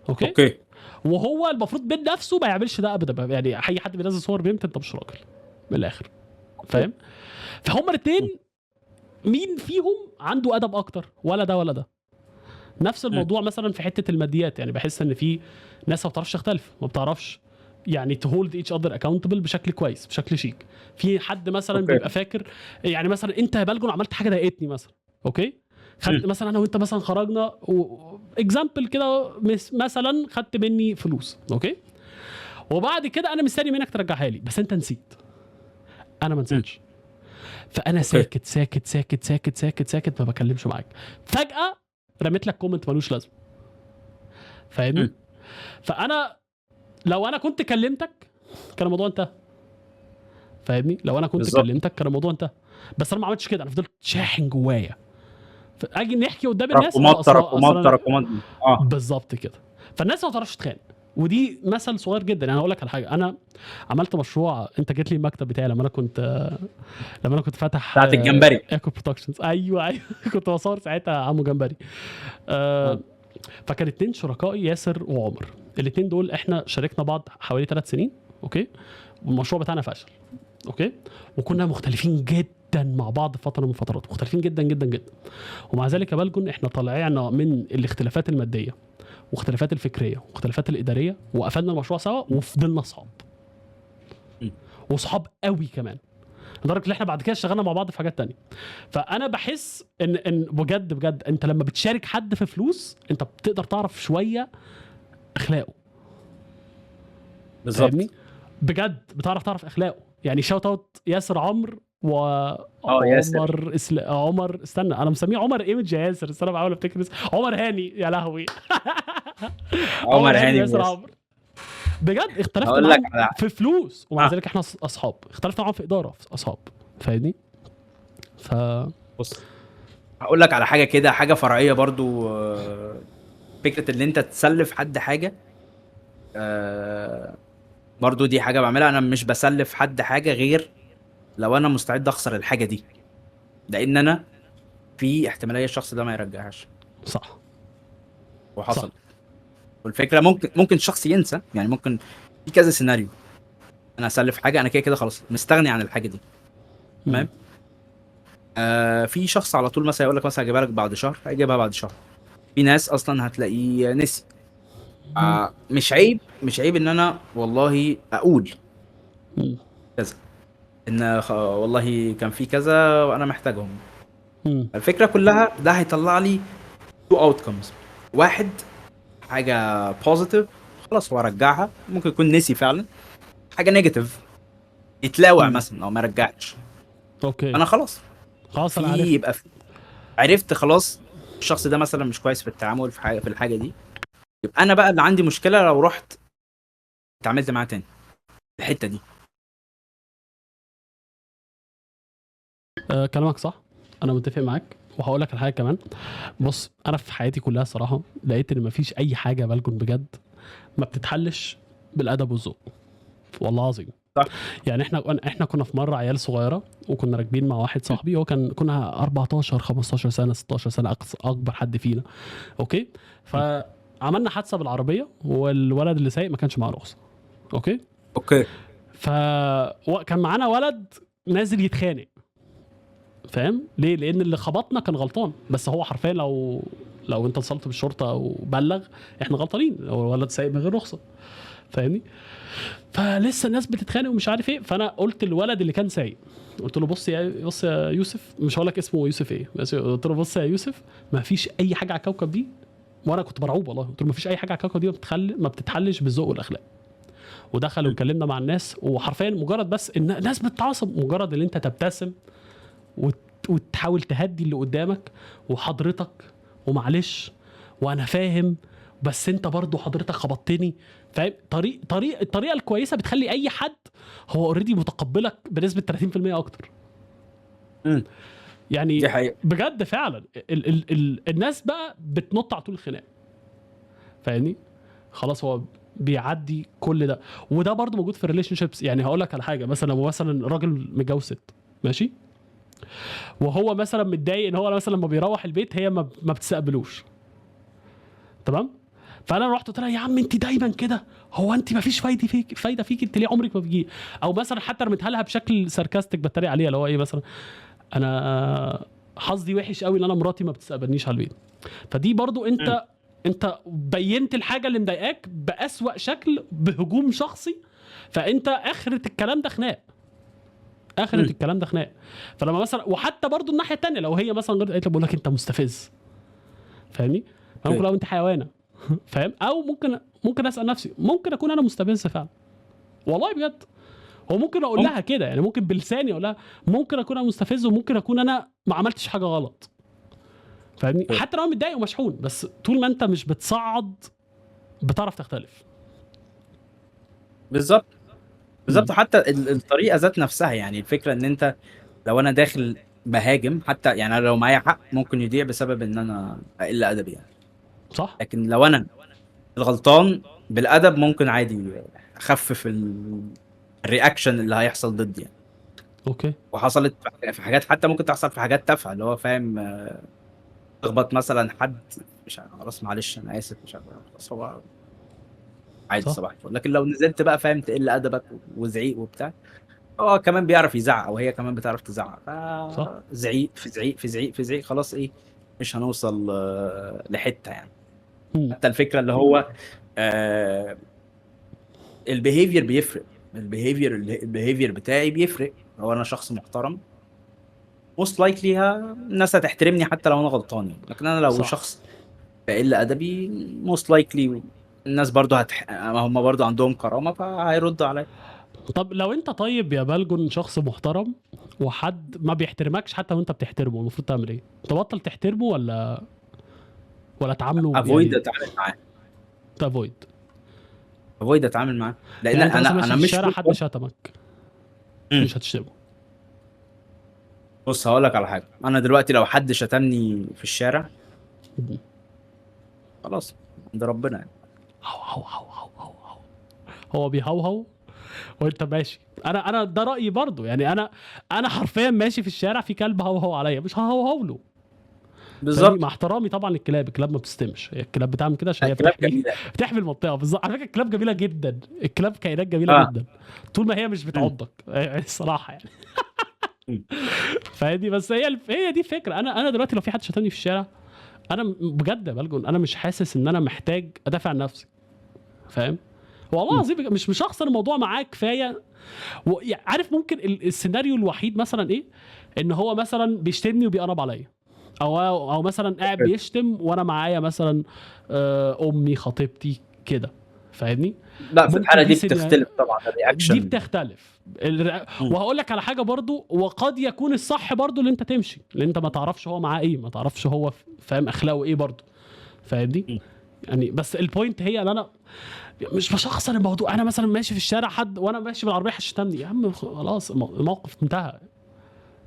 Speaker 1: اوكي.
Speaker 2: اوكي
Speaker 1: وهو المفروض من نفسه ما يعملش ده ابدا. يعني اي حد بينزل صور بنت انت مش راجل من الاخر.
Speaker 2: اوكي
Speaker 1: فاهم؟ فهم
Speaker 2: مم.
Speaker 1: الاثنين مين فيهم عنده ادب اكتر؟ ولا ده ولا ده. نفس
Speaker 2: مم.
Speaker 1: الموضوع مثلا في حته الماديات. يعني بحس ان في ناس ما بتعرفش تختلف، ما بتعرفش يعني تهولد ايتش اذر اكاونتبل بشكل كويس بشكل شيك. في حد مثلا
Speaker 2: اوكي
Speaker 1: بيبقى فاكر، يعني مثلا انت يا بلجن عملت حاجه ضايقتني مثلا، اوكي،
Speaker 2: مم.
Speaker 1: خدت مثلا انا وانت مثلا خرجنا اكزامبل كده، مثلا خدت مني فلوس، اوكي، وبعد كده انا مستني منك ترجعها لي، بس انت نسيت، انا ما
Speaker 2: مم.
Speaker 1: نسيتش. فانا
Speaker 2: اوكي
Speaker 1: ساكت ساكت ساكت ساكت ساكت ساكت، ما بكلمش معاك. فجاه رميت لك كومنت ملوش لازمه. فاهمني؟
Speaker 2: مم.
Speaker 1: فانا لو انا كنت كلمتك كان الموضوع انتهى. فاهمني؟ لو انا كنت
Speaker 2: بالظبط،
Speaker 1: كلمتك كان الموضوع انتهى. بس انا ما عملتش كده، انا فضلت شاحن جوايا. اجي نحكي قدام الناس،
Speaker 2: تراكمات
Speaker 1: اصلا
Speaker 2: تراكمات
Speaker 1: انا
Speaker 2: تراكمات. اه
Speaker 1: بالظبط كده. فالناس ما تعرفش تتخانق. ودي مثل صغير جدا. يعني انا هقول لك على حاجه، انا عملت مشروع، انت جيت لي المكتب بتاعي لما انا كنت فاتح
Speaker 2: بتاعت الجمبري.
Speaker 1: ايكو برودكشنز. ايوه ايوه كنت بصور ساعتها عمو جمبري. آه،
Speaker 2: اه
Speaker 1: فكان اتنين شركائي، ياسر وعمر. الاتنين دول احنا شاركنا بعض حوالي 3 سنين، اوكي، والمشروع بتاعنا فشل، اوكي، وكنا مختلفين جدا مع بعض في فتره من الفترات، مختلفين جدا جدا جدا. ومع ذلك يا بلجن احنا طلعنا من الاختلافات الماديه واختلافات الفكريه واختلافات الاداريه وقفلنا المشروع سوا وفضلنا اصحاب،
Speaker 2: مم.
Speaker 1: وصحاب قوي كمان، لدرجه ان احنا بعد كده اشتغلنا مع بعض في حاجات تانية. فانا بحس ان بجد بجد انت لما بتشارك حد في فلوس انت بتقدر تعرف شويه اخلاقه. فاهمني؟
Speaker 2: بالظبط.
Speaker 1: بجد تعرف اخلاقه. يعني شوت اوت ياسر عمرو
Speaker 2: اه ياسر،
Speaker 1: وعمر عمر، استنى انا مسميه عمر ايمج يا ياسر، استنى بحاول افتكر عمر هاني، يا لهوي
Speaker 2: عمر
Speaker 1: عمر هاني
Speaker 2: هاني
Speaker 1: وياسر
Speaker 2: وياسر.
Speaker 1: عمرو. بجد اختلفت
Speaker 2: هقول لك
Speaker 1: معاهم
Speaker 2: على
Speaker 1: في فلوس ومع
Speaker 2: اه
Speaker 1: ذلك احنا اصحاب. اختلفت معاهم في اداره اصحاب. فاهمني؟ ف
Speaker 2: بص، هقول لك على حاجه كده، حاجه فرعيه برضو. فكره ان انت تسلف حد حاجه، آه، برضو دي حاجه بعملها. انا مش بسلف حد حاجه غير لو انا مستعد اخسر الحاجه دي، لان انا في احتماليه الشخص ده ما يرجعهاش،
Speaker 1: صح صح.
Speaker 2: وحصل. والفكره ممكن الشخص ينسى، يعني ممكن في كذا سيناريو. انا اسلف حاجه انا كده كده خلاص مستغني عن الحاجه دي،
Speaker 1: مم.
Speaker 2: تمام. في شخص على طول مثلا يقول لك مثلا هجيبها لك بعد شهر، هيجيبها بعد شهر. في ناس اصلا هتلاقيه نسي. مش عيب ان انا والله اقول
Speaker 1: مم.
Speaker 2: كذا، ان والله كان في كذا وانا محتاجهم.
Speaker 1: مم.
Speaker 2: الفكره كلها ده هيطلع لي تو اوتكمز. واحد، حاجه بوزيتيف، خلاص هو رجعها، ممكن يكون نسي فعلا. حاجه نيجاتيف، يتلاوع
Speaker 1: مم.
Speaker 2: مثلا او ما رجعش.
Speaker 1: اوكي
Speaker 2: انا خلاص
Speaker 1: خلاص انا
Speaker 2: في
Speaker 1: عرفت.
Speaker 2: يبقى في عرفت خلاص الشخص ده مثلا مش كويس في التعامل في الحاجه دي. يبقى انا بقى اللي عندي مشكله لو رحت اتعاملت معاه تاني في الحته دي.
Speaker 1: كلامك صح، انا متفق معاك. وهقول لك على حاجه كمان. بص انا في حياتي كلها صراحه لقيت ان مفيش اي حاجه بلجن بجد ما بتتحلش بالادب والذوق، والله العظيم.
Speaker 2: صح.
Speaker 1: يعني احنا كنا في مره عيال صغيره، وكنا راكبين مع واحد صاحبي، هو كنا 14 15 سنه 16 سنه، اكبر حد فينا، اوكي. فعملنا حادثه بالعربيه والولد اللي سايق ما كانش معاه رخصه، اوكي.
Speaker 2: اوكي
Speaker 1: فكان معانا ولد نازل يتخانق، فاهم ليه؟ لان اللي خبطنا كان غلطان، بس هو حرفيا لو انت اتصلت بالشرطه او بلغ احنا غلطانين، هو الولد سايق من غير رخصه، فاهمني؟ فلسه الناس بتتخانق ومش عارف ايه، فانا قلت الولد اللي كان سايق، قلت له بص يا يوسف، مش هقول لك اسمه يوسف ايه، بس قلت له بص يا يوسف، ما فيش اي حاجه على الكوكب دي، وانا كنت مرعوب والله، قلت له ما فيش اي حاجه على الكوكب دي ما بتتحلش بالذوق والاخلاق. ودخل واتكلمنا مع الناس، وحرفيا مجرد بس ان الناس بتتعصب، مجرد ان انت تبتسم وتحاول تهدي اللي قدامك، وحضرتك ومعلش وانا فاهم، بس انت برضو حضرتك خبطتني، فاهم؟ الطريقه الكويسه بتخلي اي حد هو اوريدي متقبلك بنسبه 30% اكتر.
Speaker 2: دي
Speaker 1: يعني
Speaker 2: حقيقة.
Speaker 1: بجد فعلا الناس بقى بتنط على طول الخناق، فاهمني؟ خلاص هو بيعدي كل ده، وده برضو موجود في الريليشن شيبس. يعني هقول لك على حاجه، مثلا لو مثلا راجل متجوز ست، ماشي، وهو مثلا متضايق ان هو مثلا لما بيروح البيت هي ما بتستقبلوش، تمام؟ فانا رحت قلت لها يا عم انت دايما كده، هو انت ما فيش فايده فيك، انت ليه عمرك ما بتجي؟ او مثلا حتى رميتها لها بشكل ساركاستيك بتريق عليها، اللي هو ايه مثلا، انا حظي وحش قوي ان انا مراتي ما بتستقبلنيش على البيت. فدي برضو انت بينت الحاجه اللي مضايقاك باسوا شكل، بهجوم شخصي، فانت اخره الكلام ده خناق، الكلام ده خناق. فلما مثلا، وحتى برضو الناحيه الثانيه لو هي مثلا قالت لي بقول لك انت مستفز، فاهمني؟ ممكن لو انت حيوانه فاهم؟ او ممكن اسال نفسي، ممكن اكون انا مستفز فعلا، والله بجد. هو ممكن اقول لها كده، يعني ممكن بلساني اقول لها ممكن اكون انا مستفز، وممكن اكون انا ما عملتش حاجه غلط، فاهمني؟ حتى لو انا متضايق ومشحون، بس طول ما انت مش بتصعد بتعرف تختلف.
Speaker 2: بالظبط. وحتى الطريقه ذات نفسها، يعني الفكره ان انت لو انا داخل بهاجم، حتى يعني أنا لو معايا حق ممكن يضيع بسبب ان انا اقل ادبي يعني.
Speaker 1: صح.
Speaker 2: لكن لو انا الغلطان بالادب، ممكن عادي اخفف الرياكشن اللي هيحصل ضدي يعني.
Speaker 1: اوكي.
Speaker 2: وحصلت في حاجات، حتى ممكن تحصل في حاجات تافهه، اللي هو فاهم، تخبط مثلا حد، مش عارف، خلاص معلش انا اسف، مش عارف، خلاص هو عادي
Speaker 1: صح.
Speaker 2: صباح الفل. لكن لو نزلت بقى فاهم تقل ادبك وزعيق وبتاع، هو كمان بيعرف يزعق وهي كمان بتعرف تزعق،
Speaker 1: صح.
Speaker 2: زعيق في زعيق في زعيق في زعيق، خلاص ايه، مش هنوصل لحته يعني.
Speaker 1: مم.
Speaker 2: حتى الفكره اللي هو البيهيفير بيفرق. البيهيفير بتاعي بيفرق. لو انا شخص محترم موست لايكلي الناس هتحترمني حتى لو انا غلطان يعني. لكن انا لو
Speaker 1: صح.
Speaker 2: شخص بقل ادبي، موست لايكلي الناس برضو هم برضو عندهم كرامه فهيردوا عليا.
Speaker 1: طب لو انت طيب يا بلجن شخص محترم، وحد ما بيحترمكش حتى وانت بتحترمه، المفروض تعمل ايه؟ تبطل تحترمه ولا تعامله
Speaker 2: افويد
Speaker 1: يعني
Speaker 2: اتعامل معاه.
Speaker 1: تافويد؟
Speaker 2: اتعامل معاه، لان
Speaker 1: يعني انت مثلا ماشي
Speaker 2: انا
Speaker 1: في
Speaker 2: مش
Speaker 1: الشارع
Speaker 2: كل
Speaker 1: حد شتمك،
Speaker 2: مم.
Speaker 1: مش هتشتمه؟
Speaker 2: بص هقول لك على حاجه. انا دلوقتي لو حد شتمني في الشارع، خلاص عند ربنا يعني.
Speaker 1: هو بيهوهو وانت ماشي. انا ده رايي برضو، يعني انا حرفيا ماشي في الشارع في كلب هوهو عليا، مش ههوهو له، فاهمني؟
Speaker 2: بالظبط.
Speaker 1: مع احترامي طبعا الكلاب ما بتستمش، هي الكلاب بتعمل كده عشان هي
Speaker 2: الكلاب
Speaker 1: بتحمي
Speaker 2: جميله.
Speaker 1: المنطقه بالظبط. على فكره الكلاب جميله جدا، الكلاب كائنات جميله
Speaker 2: اه.
Speaker 1: جدا، طول ما هي مش
Speaker 2: مم.
Speaker 1: بتعضك الصراحه يعني.
Speaker 2: مم.
Speaker 1: فاهمني؟ بس هي دي الفكره. انا دلوقتي لو في حد شتمني في الشارع، انا بجد يا بلجن انا مش حاسس ان انا محتاج ادافع عن نفسي، فاهم؟ والله
Speaker 2: مم.
Speaker 1: العظيم مش هخسر الموضوع معاك كفايه. عارف ممكن السيناريو الوحيد مثلا ايه؟ ان هو مثلا بيشتمني وبيقرب عليا، او مثلا قاعد بيشتم وانا معايا مثلا امي خطيبتي كده، فاهمني؟
Speaker 2: لا، في
Speaker 1: ممكن
Speaker 2: الحاله
Speaker 1: دي
Speaker 2: دي بتختلف طبعا
Speaker 1: دي
Speaker 2: الرياكشن.
Speaker 1: بتختلف
Speaker 2: مم.
Speaker 1: وهقول لك على حاجه برضو، وقد يكون الصح برضو اللي انت تمشي، لان انت ما تعرفش هو معاه ايه، ما تعرفش هو فاهم اخلاقه ايه برضو، فاهمني؟
Speaker 2: مم.
Speaker 1: يعني بس البوينت هي ان انا مش بشخصن الموضوع. انا مثلا ماشي في الشارع حد وانا ماشي بالعربيه شتمني، يا عم خلاص الموقف انتهى،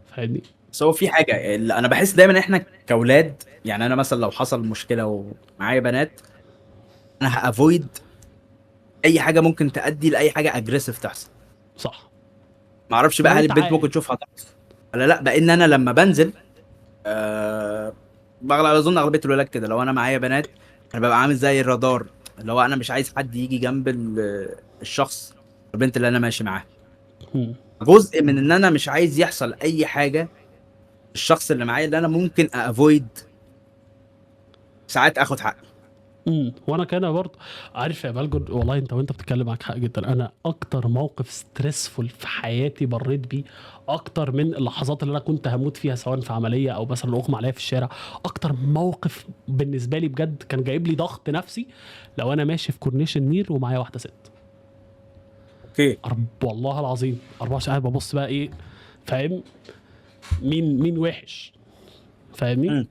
Speaker 1: فاهمني؟
Speaker 2: بس هو في حاجه اللي انا بحس دايما احنا كاولاد، يعني انا مثلا لو حصل مشكله ومعايا بنات، انا هافويد اي حاجه ممكن تؤدي لاي حاجه اجريسيف تحصل.
Speaker 1: صح.
Speaker 2: ما اعرفش
Speaker 1: لو
Speaker 2: بقى هل
Speaker 1: انت
Speaker 2: البنت ممكن تشوفها تحصل ولا لا، بان انا لما بنزل اظن اغلبيه الولاد كده، لو انا معايا بنات انا ببقى عامل زي الرادار، اللي هو انا مش عايز حد يجي جنب الشخص، البنت اللي انا ماشي معاها.
Speaker 1: مم.
Speaker 2: جزء من ان انا مش عايز يحصل اي حاجه الشخص اللي معايا اللي انا ممكن افويد ساعات اخد حقي.
Speaker 1: وانا كده برضه عارف يا بلجن، والله انت وانت بتتكلم معاك حق جدا. انا اكتر موقف ستريسفول في حياتي مريت بيه، اكتر من اللحظات اللي انا كنت هموت فيها سواء في عمليه او مثلا اغمى عليا في الشارع، اكتر موقف بالنسبه لي بجد كان جايب لي ضغط نفسي لو انا ماشي في كورنيش النيل ومعايا واحده ست.
Speaker 2: اوكي.
Speaker 1: والله العظيم 24 قاعد ببص بقى ايه، فاهم؟ مين وحش، فاهمني؟
Speaker 2: مم.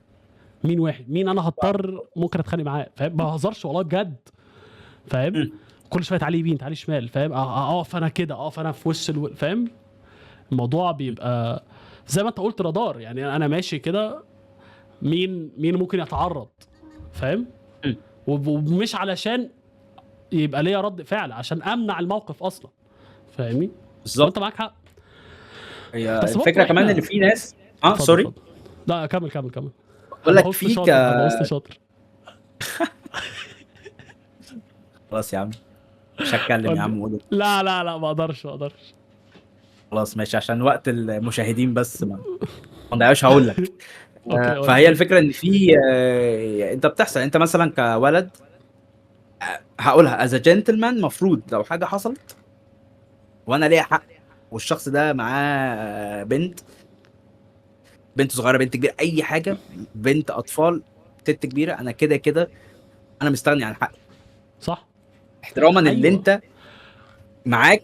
Speaker 1: مين واحد، مين انا هضطر ممكن اتخانق معاه، فاهم؟ ما بهزرش والله بجد، فاهم؟
Speaker 2: مم.
Speaker 1: كل شويه تعالي يمين تعالي شمال، فاهم؟ اقف انا كده، اقف انا في وش فاهم؟ الموضوع بيبقى زي ما انت قلت رادار، يعني انا ماشي كده، مين ممكن يتعرض، فاهم؟
Speaker 2: مم.
Speaker 1: ومش علشان يبقى ليا رد فعل، عشان امنع الموقف اصلا، فاهمني؟
Speaker 2: بالظبط.
Speaker 1: وانت معاك حق.
Speaker 2: هي
Speaker 1: بس برضه
Speaker 2: الفكره كمان ان
Speaker 1: احنا،
Speaker 2: في ناس
Speaker 1: اتفضل
Speaker 2: سوري.
Speaker 1: اتفضل. لا كمل.
Speaker 2: بقول لك
Speaker 1: هبقى
Speaker 2: في
Speaker 1: شاطر، هبقى شاطر.
Speaker 2: خلاص يا عم، مش هتكلم
Speaker 1: قول
Speaker 2: يا
Speaker 1: لي.
Speaker 2: عم، قول.
Speaker 1: لا ما اقدرش.
Speaker 2: خلاص ماشي، عشان وقت المشاهدين بس ما نضيعوش هقول لك.
Speaker 1: اوكي قول
Speaker 2: فهي
Speaker 1: لي.
Speaker 2: الفكره ان في انت بتحصل، انت مثلا كولد هقولها از جنتلمان، مفروض لو حاجه حصلت وانا ليا حق والشخص ده معاه بنت صغيره، بنت كبيره، اي حاجه، بنت، اطفال، ست كبيره، انا كده كده انا مستغني عن حقي
Speaker 1: صح.
Speaker 2: احتراما اللي
Speaker 1: ايوه.
Speaker 2: انت معاك،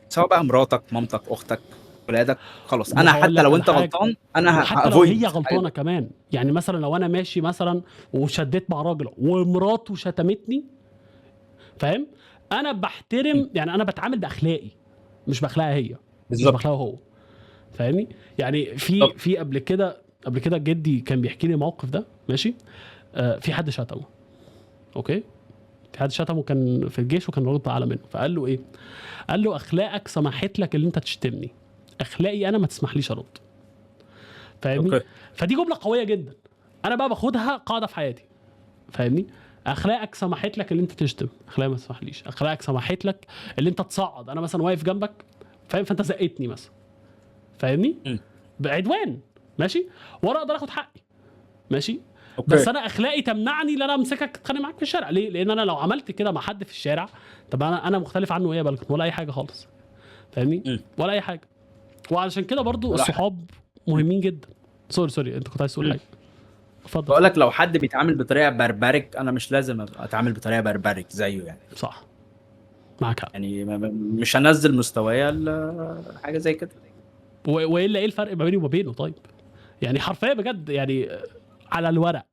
Speaker 2: سواء بقى مراتك، مامتك، اختك، ولادك. خلاص انا
Speaker 1: وهقول
Speaker 2: حتى
Speaker 1: لك
Speaker 2: لو
Speaker 1: على
Speaker 2: انت
Speaker 1: حاجه،
Speaker 2: غلطان انا
Speaker 1: وحتى لو هي
Speaker 2: هافويد حاجه
Speaker 1: غلطانه
Speaker 2: زي
Speaker 1: كمان، يعني مثلا لو انا ماشي مثلا وشديت مع راجل ومراته شتمتني، فاهم؟ انا
Speaker 2: كده.
Speaker 1: بحترم، يعني انا بتعامل باخلاقي، مش باخلاقها هي، مش
Speaker 2: بالظبط.
Speaker 1: باخلاقه هو، فاهمني؟ يعني في
Speaker 2: بالظبط.
Speaker 1: في قبل كده جدي كان بيحكي لي الموقف ده، ماشي؟ في حد شتمه، اوكي؟ في حد شتمه كان في الجيش وكان رد اعلى منه، فقال له ايه؟ قال له اخلاقك سمحت لك اللي انت تشتمني، اخلاقي انا ما تسمحليش ارد، فاهمني؟
Speaker 2: اوكي.
Speaker 1: فدي جمله قويه جدا، انا بقى باخدها قاعده في حياتي، فاهمني؟ اخلاقك سمحت لك اللي انت تشتم، اخلاقي ما تسمحليش. اخلاقك سمحت لك اللي انت تصعد، انا مثلا واقف جنبك، فاهم؟ فانت زقتني مثلا، فاهمني؟
Speaker 2: مم.
Speaker 1: بعدوان، ماشي؟ وانا اقدر اخد حقي، ماشي؟
Speaker 2: اوكي.
Speaker 1: بس انا اخلاقي تمنعني ان انا امسكك اتخانق معاك في الشارع. ليه؟ لان انا لو عملت كده مع حد في الشارع، طب انا مختلف عنه ايه يا بلكن؟ ولا اي حاجه خالص، فاهمني؟
Speaker 2: مم.
Speaker 1: ولا اي حاجه. وعلشان كده برضو
Speaker 2: ولا
Speaker 1: الصحاب
Speaker 2: مم.
Speaker 1: مهمين جدا. سوري انت كنت عايز تقول
Speaker 2: مم.
Speaker 1: حاجه؟ اتفضل
Speaker 2: بقول
Speaker 1: اتفضل.
Speaker 2: لك لو حد بيتعامل بطريقه بربرك انا مش لازم ابقى اتعامل بطريقه بربرك زيه يعني.
Speaker 1: صح، معاك حق.
Speaker 2: يعني مش هنزل مستوايا حاجه زي كده.
Speaker 1: والا ايه الفرق ما بيني وما بينه طيب؟ يعني حرفيا بجد، يعني على الورق،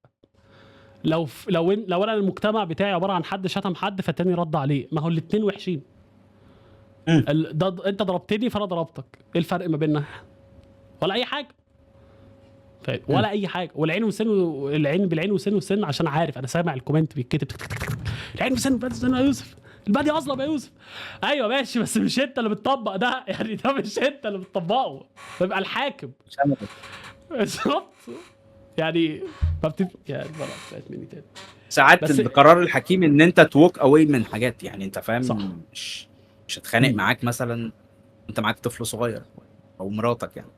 Speaker 1: لو انا المجتمع بتاعي عباره عن حد شتم حد فالتاني رد عليه، ما هو الاتنين وحشين.
Speaker 2: مم.
Speaker 1: انت ضربتني فانا ضربتك، ايه الفرق ما بيننا؟ ولا اي حاجه،
Speaker 2: مم.
Speaker 1: ولا اي حاجه. والعين والسن، العين بالعين والسن والسن، عشان عارف انا سامع الكومنت بيتكتب العين والسن يا يوسف، البادي اظلم يا يوسف. ايوه ماشي، بس مش انت اللي بتطبق ده، يعني ده مش انت اللي بتطبقه، بيبقى الحاكم.
Speaker 2: مش انا.
Speaker 1: بالظبط. يعني يعني خلاص بقت مني تاني.
Speaker 2: ساعات
Speaker 1: بس
Speaker 2: القرار الحكيم ان انت توك اواي من حاجات، يعني انت
Speaker 1: صح.
Speaker 2: فاهم، مش هتخانق
Speaker 1: مم.
Speaker 2: معاك مثلا انت معاك طفل صغير او مراتك يعني.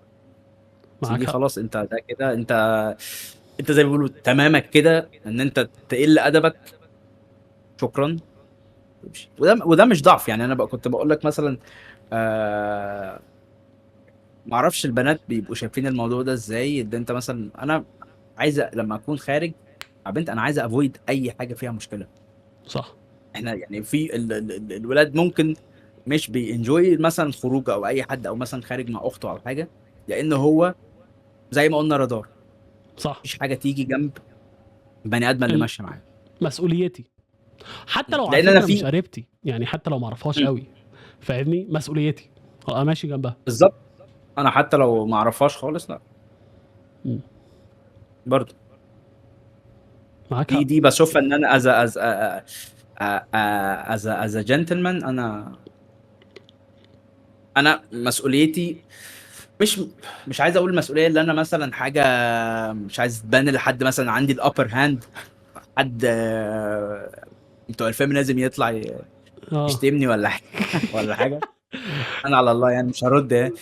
Speaker 1: معاك
Speaker 2: سيدي
Speaker 1: حق.
Speaker 2: خلاص، انت ده كده انت زي ما بيقولوا تمامك كده ان انت تقل ادبك، شكرا، تمشي. وده مش ضعف يعني. انا بقى كنت بقول لك مثلا آه ما اعرفش البنات بيبقوا شايفين الموضوع ده ازاي، ان انت مثلا انا عايز لما اكون خارج مع بنت انا عايز افويد اي حاجه فيها مشكله.
Speaker 1: صح.
Speaker 2: احنا يعني في الولاد ممكن مش بينجوي مثلا خروج او اي حد، او مثلا خارج مع اخته او حاجه، لان هو زي ما قلنا رادار،
Speaker 1: صح.
Speaker 2: مفيش حاجه تيجي جنب البني ادم اللي ماشيه معاه.
Speaker 1: مسؤوليتي، حتى لو على
Speaker 2: لان انا
Speaker 1: فكره مش
Speaker 2: في
Speaker 1: قريبتي، يعني حتى لو ما اعرفهاش
Speaker 2: مم.
Speaker 1: قوي، فاهمني؟ مسؤوليتي ابقى ماشي جنبها.
Speaker 2: بالظبط. انا حتى لو ما اعرفهاش خالص لا،
Speaker 1: مم.
Speaker 2: برضه
Speaker 1: معاك
Speaker 2: دي
Speaker 1: حق.
Speaker 2: دي بشوفها ان انا از جنتلمان، انا مسؤوليتي مش مش عايز اقول المسؤوليه اللي انا مثلا حاجه، مش عايز تبان لحد مثلا عندي الابر هاند، حد بتوع الفيلم لازم يطلع
Speaker 1: اه.
Speaker 2: يشتمني ولا حاجه ولا حاجه. انا على الله يعني مش هرد يعني.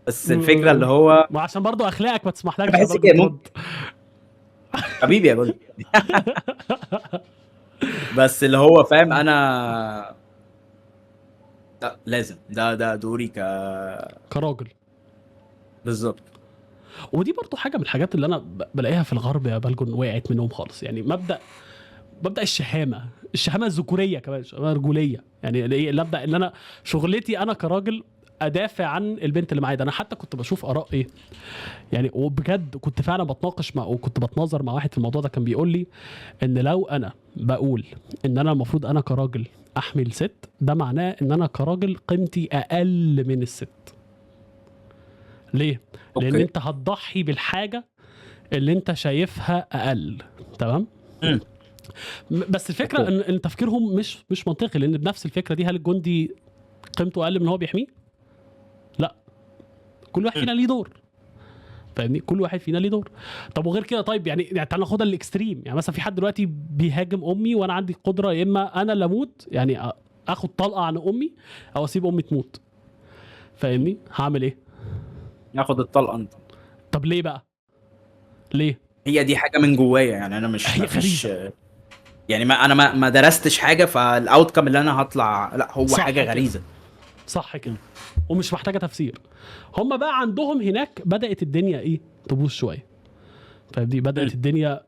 Speaker 2: بس الفكره اللي هو
Speaker 1: ما عشان برضو اخلاقك ما تسمحلكش يا
Speaker 2: بحس
Speaker 1: بلجن
Speaker 2: كده
Speaker 1: ترد.
Speaker 2: حبيبي يا جولد. بس اللي هو فاهم انا لا لازم ده دوري
Speaker 1: كراجل.
Speaker 2: بالظبط.
Speaker 1: ودي برضو حاجه من الحاجات اللي انا بلاقيها في الغرب يا بلجن، وقعت منهم خالص. يعني مبدا الشهامه الذكوريه كمان، الشهامه الرجوليه. يعني المبدا ان انا شغلتي انا كراجل ادافع عن البنت اللي معايا. ده انا حتى كنت بشوف اراء ايه يعني، وبجد كنت فعلا بتناقش مع، وكنت بتناظر مع واحد في الموضوع ده، كان بيقول لي ان لو انا بقول ان انا المفروض انا كراجل احمل ست، ده معناه ان انا كراجل قيمتي اقل من الست. ليه؟ لان
Speaker 2: اوكي.
Speaker 1: انت هتضحي بالحاجه اللي انت شايفها اقل. تمام.
Speaker 2: مم.
Speaker 1: بس الفكره
Speaker 2: اوكي.
Speaker 1: ان تفكيرهم مش منطقي، لان بنفس الفكره دي هل الجندي قيمته اقل من هو بيحميه؟ لا، كل واحد
Speaker 2: مم.
Speaker 1: فينا ليه دور. فاهمني؟ كل واحد فينا ليه دور. طب وغير كده، طيب يعني تعال ناخدها الاكستريم. يعني مثلا في حد دلوقتي بيهاجم امي، وانا عندي قدره يا اما انا اللي اموت، يعني اخد طلقه عن امي، او اسيب امي تموت. فاهمني؟ هعمل ايه؟
Speaker 2: ناخد الطلقه انت.
Speaker 1: طب ليه بقى؟ ليه؟
Speaker 2: هي دي حاجه من جوايا يعني انا مش
Speaker 1: هي
Speaker 2: ما فيش
Speaker 1: غريزه.
Speaker 2: يعني ما انا ما درستش حاجه فالاوتكم اللي انا هطلع لا هو
Speaker 1: صح
Speaker 2: حاجه
Speaker 1: كده.
Speaker 2: غريزه.
Speaker 1: صح كده.
Speaker 2: مم.
Speaker 1: ومش محتاجه تفسير. هم بقى عندهم هناك بدات الدنيا ايه، تبوظ شويه. فدي بدات
Speaker 2: مم.
Speaker 1: الدنيا،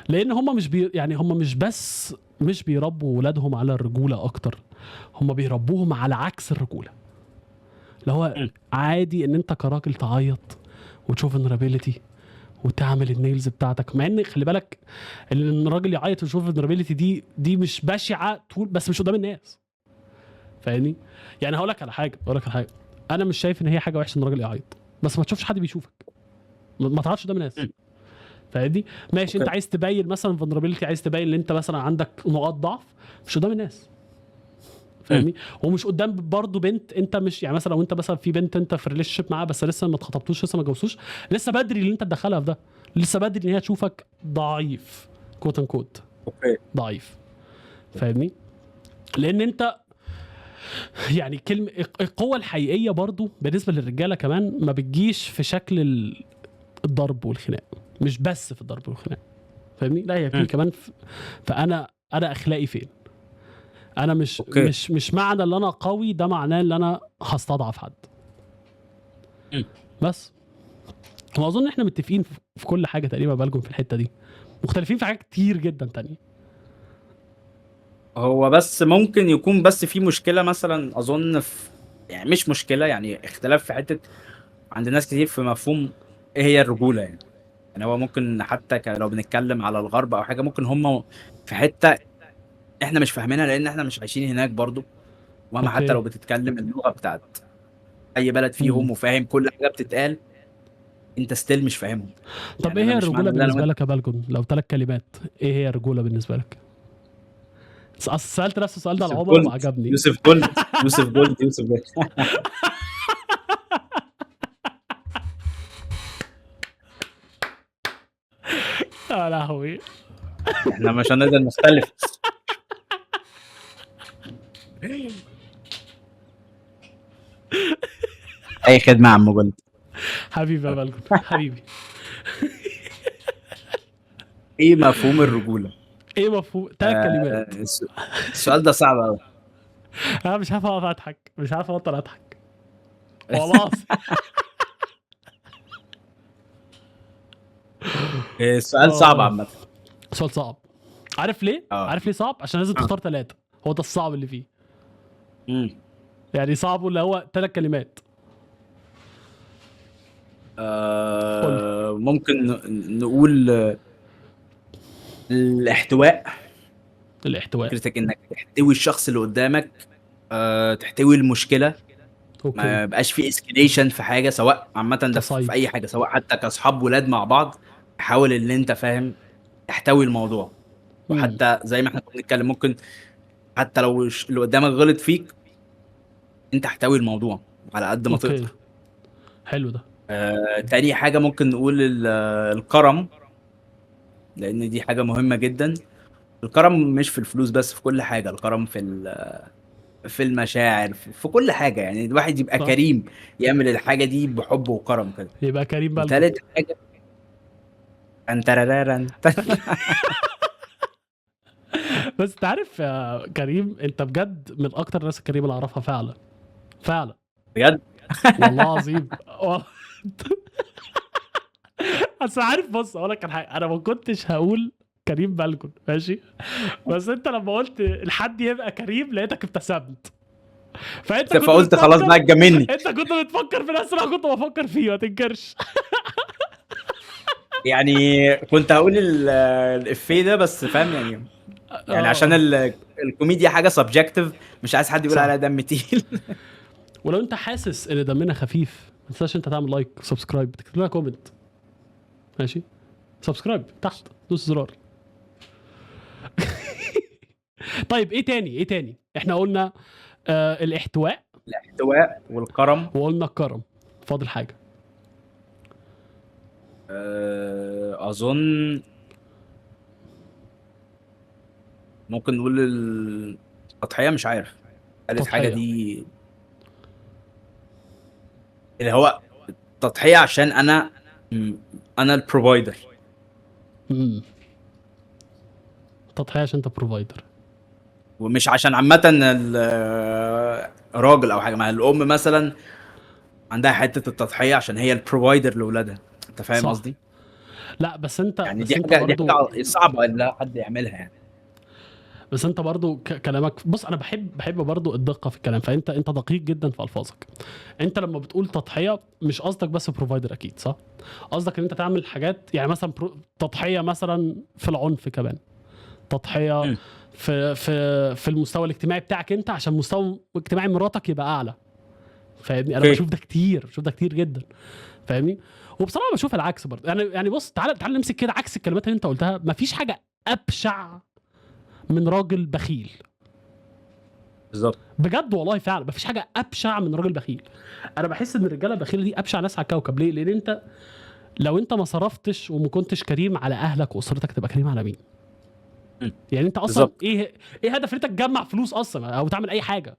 Speaker 1: لان هم يعني هم مش بس مش بيربوا ولادهم على الرجوله اكتر، هم بيربوهم على عكس الرجوله. اللي هو
Speaker 2: مم.
Speaker 1: عادي ان انت كراجل تعيط وتشوف النرابيلتي وتعمل النيلز بتاعتك، مع ان خلي بالك ان الراجل يعيط ويشوف النرابيلتي دي مش بشعه طول، بس مش قدام الناس. فاهمني؟ يعني هقول لك على حاجه، انا مش شايف ان هي حاجه وحشه ان الراجل يعيط، بس ما تشوفش حد بيشوفك، ما تعيطش قدام الناس.
Speaker 2: مم.
Speaker 1: فاهمني؟ ماشي، انت
Speaker 2: اوكي.
Speaker 1: عايز تبين مثلا vulnerability، عايز تبين ان انت مثلا عندك نقاط ضعف، مش قدام الناس.
Speaker 2: مم.
Speaker 1: فاهمني؟ ومش قدام برضه بنت انت مش، يعني مثلا لو انت مثلا في بنت انت في ريليشن شيب معاها بس لسه ما اتخطبتوش، لسه ما اتجوزتوش، لسه بدري ان انت تدخلها في ده. لسه بدري ان هي تشوفك ضعيف، كوت ان كوت
Speaker 2: اوكي.
Speaker 1: ضعيف. فاهمني؟ لان انت يعني كلمه القوه الحقيقيه برضو بالنسبه للرجاله كمان ما بتجيش في شكل الضرب والخناق، مش بس في الضرب والخناق. فاهمني؟ لا، هي في
Speaker 2: مم.
Speaker 1: كمان فانا اخلاقي فين. انا مش
Speaker 2: اوكي.
Speaker 1: مش مش معنى ان انا قوي ده معناه ان انا هستضعف حد.
Speaker 2: مم.
Speaker 1: بس واظن احنا متفقين في كل حاجه تقريبا بالكم في الحته دي، مختلفين في حاجات كتير جدا تانية.
Speaker 2: هو بس ممكن يكون بس في مشكله مثلا اظن في يعني مش مشكله يعني اختلاف في حته عند ناس كتير في مفهوم ايه هي الرجوله يعني. يعني هو ممكن حتى لو بنتكلم على الغرب او حاجه ممكن هم في حته احنا مش فاهمينها لان احنا مش عايشين هناك برضو. مهما حتى
Speaker 1: اوكي.
Speaker 2: لو بتتكلم اللغه بتاعت اي بلد
Speaker 1: امم
Speaker 2: فيهم وفاهم كل حاجه بتتقال انت ستيل مش فاهمهم.
Speaker 1: طب
Speaker 2: يعني
Speaker 1: ايه
Speaker 2: انا
Speaker 1: هي
Speaker 2: مش
Speaker 1: الرجوله
Speaker 2: معنى ان انا
Speaker 1: بالنسبه
Speaker 2: وانت
Speaker 1: لك يا بالكم؟ لو 3 كلمات، ايه هي الرجوله بالنسبه لك؟ اصل سالت نفس السؤال ده
Speaker 2: يوسف
Speaker 1: لعمر
Speaker 2: جولد
Speaker 1: وعجبني.
Speaker 2: يوسف جولد يوسف جولد يوسف جولد.
Speaker 1: يا لهوي.
Speaker 2: احنا مش هنقدر نختلف. اي خدمه يا عم جولد.
Speaker 1: حبيبي يا بالكم، حبيبي.
Speaker 2: ايه مفهوم الرجوله؟
Speaker 1: ايه مفهوم 3 كلمات؟
Speaker 2: السؤال ده صعب قوي.
Speaker 1: انا مش عارف اقف اضحك، مش عارف ابطل اضحك والله العظيم.
Speaker 2: السؤال صعب
Speaker 1: اه،
Speaker 2: عامه.
Speaker 1: سؤال صعب. عارف ليه؟
Speaker 2: اه.
Speaker 1: عارف ليه صعب؟ عشان لازم
Speaker 2: اه.
Speaker 1: تختار 3. هو ده الصعب اللي فيه.
Speaker 2: مم.
Speaker 1: يعني صعب اللي هو 3 كلمات. قول لي.
Speaker 2: ممكن نقول الاحتواء.
Speaker 1: الاحتواء.
Speaker 2: فكرتك انك تحتوي الشخص اللي قدامك، تحتوي المشكله،
Speaker 1: اوكي.
Speaker 2: ما يبقاش في اسكليشن في حاجه سواء عامه ده في
Speaker 1: تصعيد.
Speaker 2: اي حاجه سواء حتى كاصحاب ولاد مع بعض. حاول ان انت فاهم تحتوي الموضوع.
Speaker 1: امم
Speaker 2: وحتى زي ما احنا كنا بنتكلم ممكن حتى لو اللي قدامك غلط فيك انت احتوي الموضوع على قد ما
Speaker 1: اوكي.
Speaker 2: تقدر.
Speaker 1: حلو ده.
Speaker 2: تاني حاجه ممكن نقول الكرم، لان دي حاجه مهمه جدا. الكرم مش في الفلوس بس في كل حاجه. الكرم في في المشاعر، في كل حاجه، يعني الواحد يبقى
Speaker 1: صح.
Speaker 2: كريم، يعمل الحاجه دي بحب وكرم كده.
Speaker 1: يبقى كريم بلجو.
Speaker 2: وتالت حاجه انترارارن.
Speaker 1: بس انت عارف يا كريم، انت بجد من اكتر الناس الكريمه اللي اعرفها فعلا فعلا،
Speaker 2: بجد.
Speaker 1: والله العظيم. اصل عارف، بص اقول لك على حاجه، انا ما كنتش هقول كريم بلجن ماشي، بس انت لما قلت لحد يبقى كريم لقيتك ابتسمت، فانت كنت
Speaker 2: فقلت خلاص بقى
Speaker 1: بتفكر،
Speaker 2: اتجمني.
Speaker 1: انت كنت بتفكر في نفس اللي انا كنت بفكر فيه، ما تنكرش.
Speaker 2: يعني كنت هقول الافيه ده بس فاهم يعني عشان
Speaker 1: اه
Speaker 2: الكوميديا حاجه سبجكتيف، مش عايز حد يقول
Speaker 1: صح.
Speaker 2: عليها دم تقيل.
Speaker 1: ولو انت حاسس ان دمنا خفيف ما تنساش انت تعمل لايك وسبسكرايب، تكتب لنا كومنت ماشي، سبسكرايب تحت، دوس زرار. طيب ايه تاني، ايه تاني؟ احنا قلنا الاحتواء
Speaker 2: الاحتواء والكرم.
Speaker 1: وقلنا الكرم، فاضل حاجه؟
Speaker 2: اظن ممكن نقول التضحيه، مش عارف. قالت حاجه
Speaker 1: تضحيه.
Speaker 2: دي اللي هو تضحيه عشان انا البروفايدر،
Speaker 1: امم تضحيه عشان انت بروفايدر.
Speaker 2: ومش عشان عامه راجل او حاجه. ما الام مثلا عندها حته التضحيه عشان هي البروفايدر لاولادها. انت فاهم
Speaker 1: صح.
Speaker 2: قصدي؟
Speaker 1: لا بس انت،
Speaker 2: يعني
Speaker 1: بس
Speaker 2: دي
Speaker 1: انت
Speaker 2: حاجه
Speaker 1: برضو،
Speaker 2: صعبه ان حد يعملها يعني.
Speaker 1: بس انت برضو كلامك، بص انا بحب برضو الدقه في الكلام، فانت دقيق جدا في الفاظك. انت لما بتقول تضحيه مش قصدك بس بروفايدر اكيد، صح؟ قصدك ان انت تعمل حاجات، يعني مثلا تضحيه مثلا في العنف كمان، تضحيه
Speaker 2: مم.
Speaker 1: في المستوى الاجتماعي بتاعك انت عشان مستوى اجتماعي مراتك يبقى اعلى، فاهمني؟ انا
Speaker 2: اوكي.
Speaker 1: بشوف ده كتير، بشوف ده كتير جدا، فاهمني؟ وبصراحه بشوف العكس برضه، يعني بص، تعال نمسك كده عكس الكلمات اللي انت قلتها. مفيش حاجه ابشع من راجل بخيل،
Speaker 2: بالظبط.
Speaker 1: بجد والله فعلا مفيش حاجه ابشع من راجل بخيل. انا بحس ان الرجاله البخيله دي ابشع ناس على الكوكب. ليه؟ لان انت لو انت ما صرفتش وما كنتش كريم على اهلك واسرتك، تبقى كريم على مين؟
Speaker 2: مم.
Speaker 1: يعني انت اصلا
Speaker 2: بالظبط.
Speaker 1: ايه هدف انت تجمع فلوس اصلا او تعمل اي حاجه؟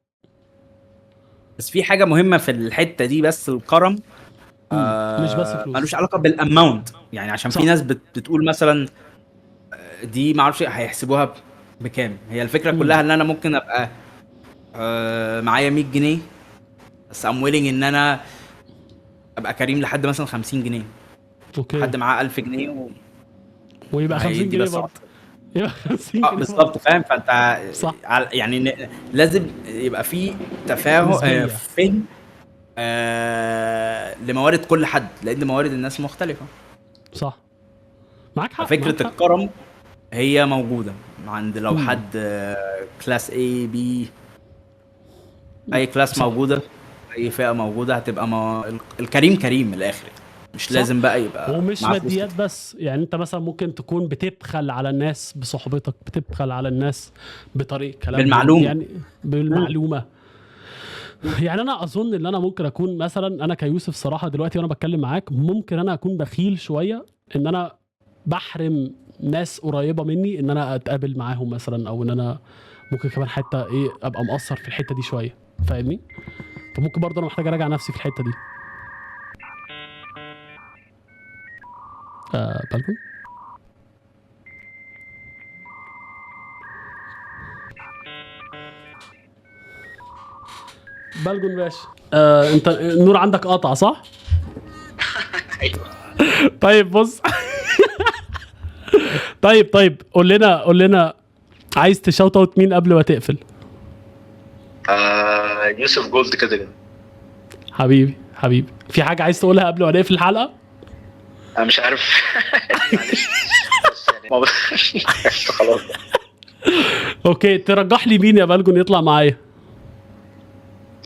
Speaker 2: بس في حاجه مهمه في الحته دي، بس الكرم
Speaker 1: مش بس فلوس.
Speaker 2: ملوش علاقه بالاماونت. يعني عشان في
Speaker 1: صح.
Speaker 2: ناس بتقول مثلا دي ما اعرفش هيحسبوها بكام. هي الفكره
Speaker 1: امم
Speaker 2: كلها ان انا ممكن ابقى معايا 100 جنيه، بس ام ويلنج ان انا ابقى كريم لحد مثلا 50 جنيه،
Speaker 1: اوكي.
Speaker 2: حد معاه 1000 جنيه
Speaker 1: ويبقى 50
Speaker 2: وهيدي
Speaker 1: جنيه
Speaker 2: بس
Speaker 1: برضه،
Speaker 2: 10.
Speaker 1: يبقى 50 جنيه
Speaker 2: بالظبط،
Speaker 1: برضه.
Speaker 2: فاهم. فانت
Speaker 1: صح.
Speaker 2: يعني لازم يبقى في تفاهم،
Speaker 1: نسبيه.
Speaker 2: فهم لموارد كل حد، لان موارد الناس مختلفه.
Speaker 1: صح. معاك حق، معاك
Speaker 2: ففكره
Speaker 1: حق.
Speaker 2: الكرم هي موجوده عند لو
Speaker 1: امم
Speaker 2: حد كلاس A B، اي كلاس
Speaker 1: صح.
Speaker 2: موجوده، اي فئه موجوده، هتبقى الكريم كريم من الاخر. مش
Speaker 1: صح.
Speaker 2: لازم بقى يبقى
Speaker 1: ومش
Speaker 2: معاه فلوس
Speaker 1: ماديات
Speaker 2: كتير.
Speaker 1: بس، يعني انت مثلا ممكن تكون بتبخل على الناس بصحبتك، بتبخل على الناس بطريقه كلامهم،
Speaker 2: بالمعلومه.
Speaker 1: يعني
Speaker 2: مم.
Speaker 1: بالمعلومه. يعني انا اظن ان انا ممكن اكون مثلا، انا كيوسف صراحه دلوقتي وانا بتكلم معاك، ممكن انا اكون بخيل شويه ان انا بحرم ناس قريبه مني ان انا اتقابل معاهم مثلا، او ان انا ممكن كمان حتى ايه ابقى مقصر في الحته دي شويه، فاهمني؟ فممكن برضه انا محتاج اراجع نفسي في الحته دي. بالكم. بالجون باشا. انت النور عندك قطع صح؟
Speaker 3: ايوه.
Speaker 1: طيب بص. طيب قول لنا عايز تشوت اوت مين قبل ما تقفل؟
Speaker 3: يوسف جولد كده كده.
Speaker 1: حبيبي في حاجه عايز تقولها قبل ما نقفل الحلقه؟
Speaker 3: انا مش عارف. معلش. بس يعني خلاص.
Speaker 1: اوكي، ترجح لي مين يا بالجون يطلع معايا؟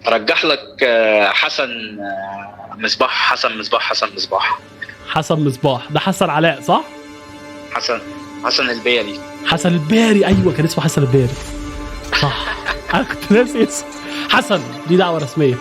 Speaker 3: ارجح لك حسن مصباح. حسن
Speaker 1: مصباح ده حسن علاء صح؟
Speaker 3: حسن البيلي.
Speaker 1: حسن الباري، ايوه كان اسمه حسن الباري صح. انا كنت ناسي اسمه. حسن دي دعوه رسميه.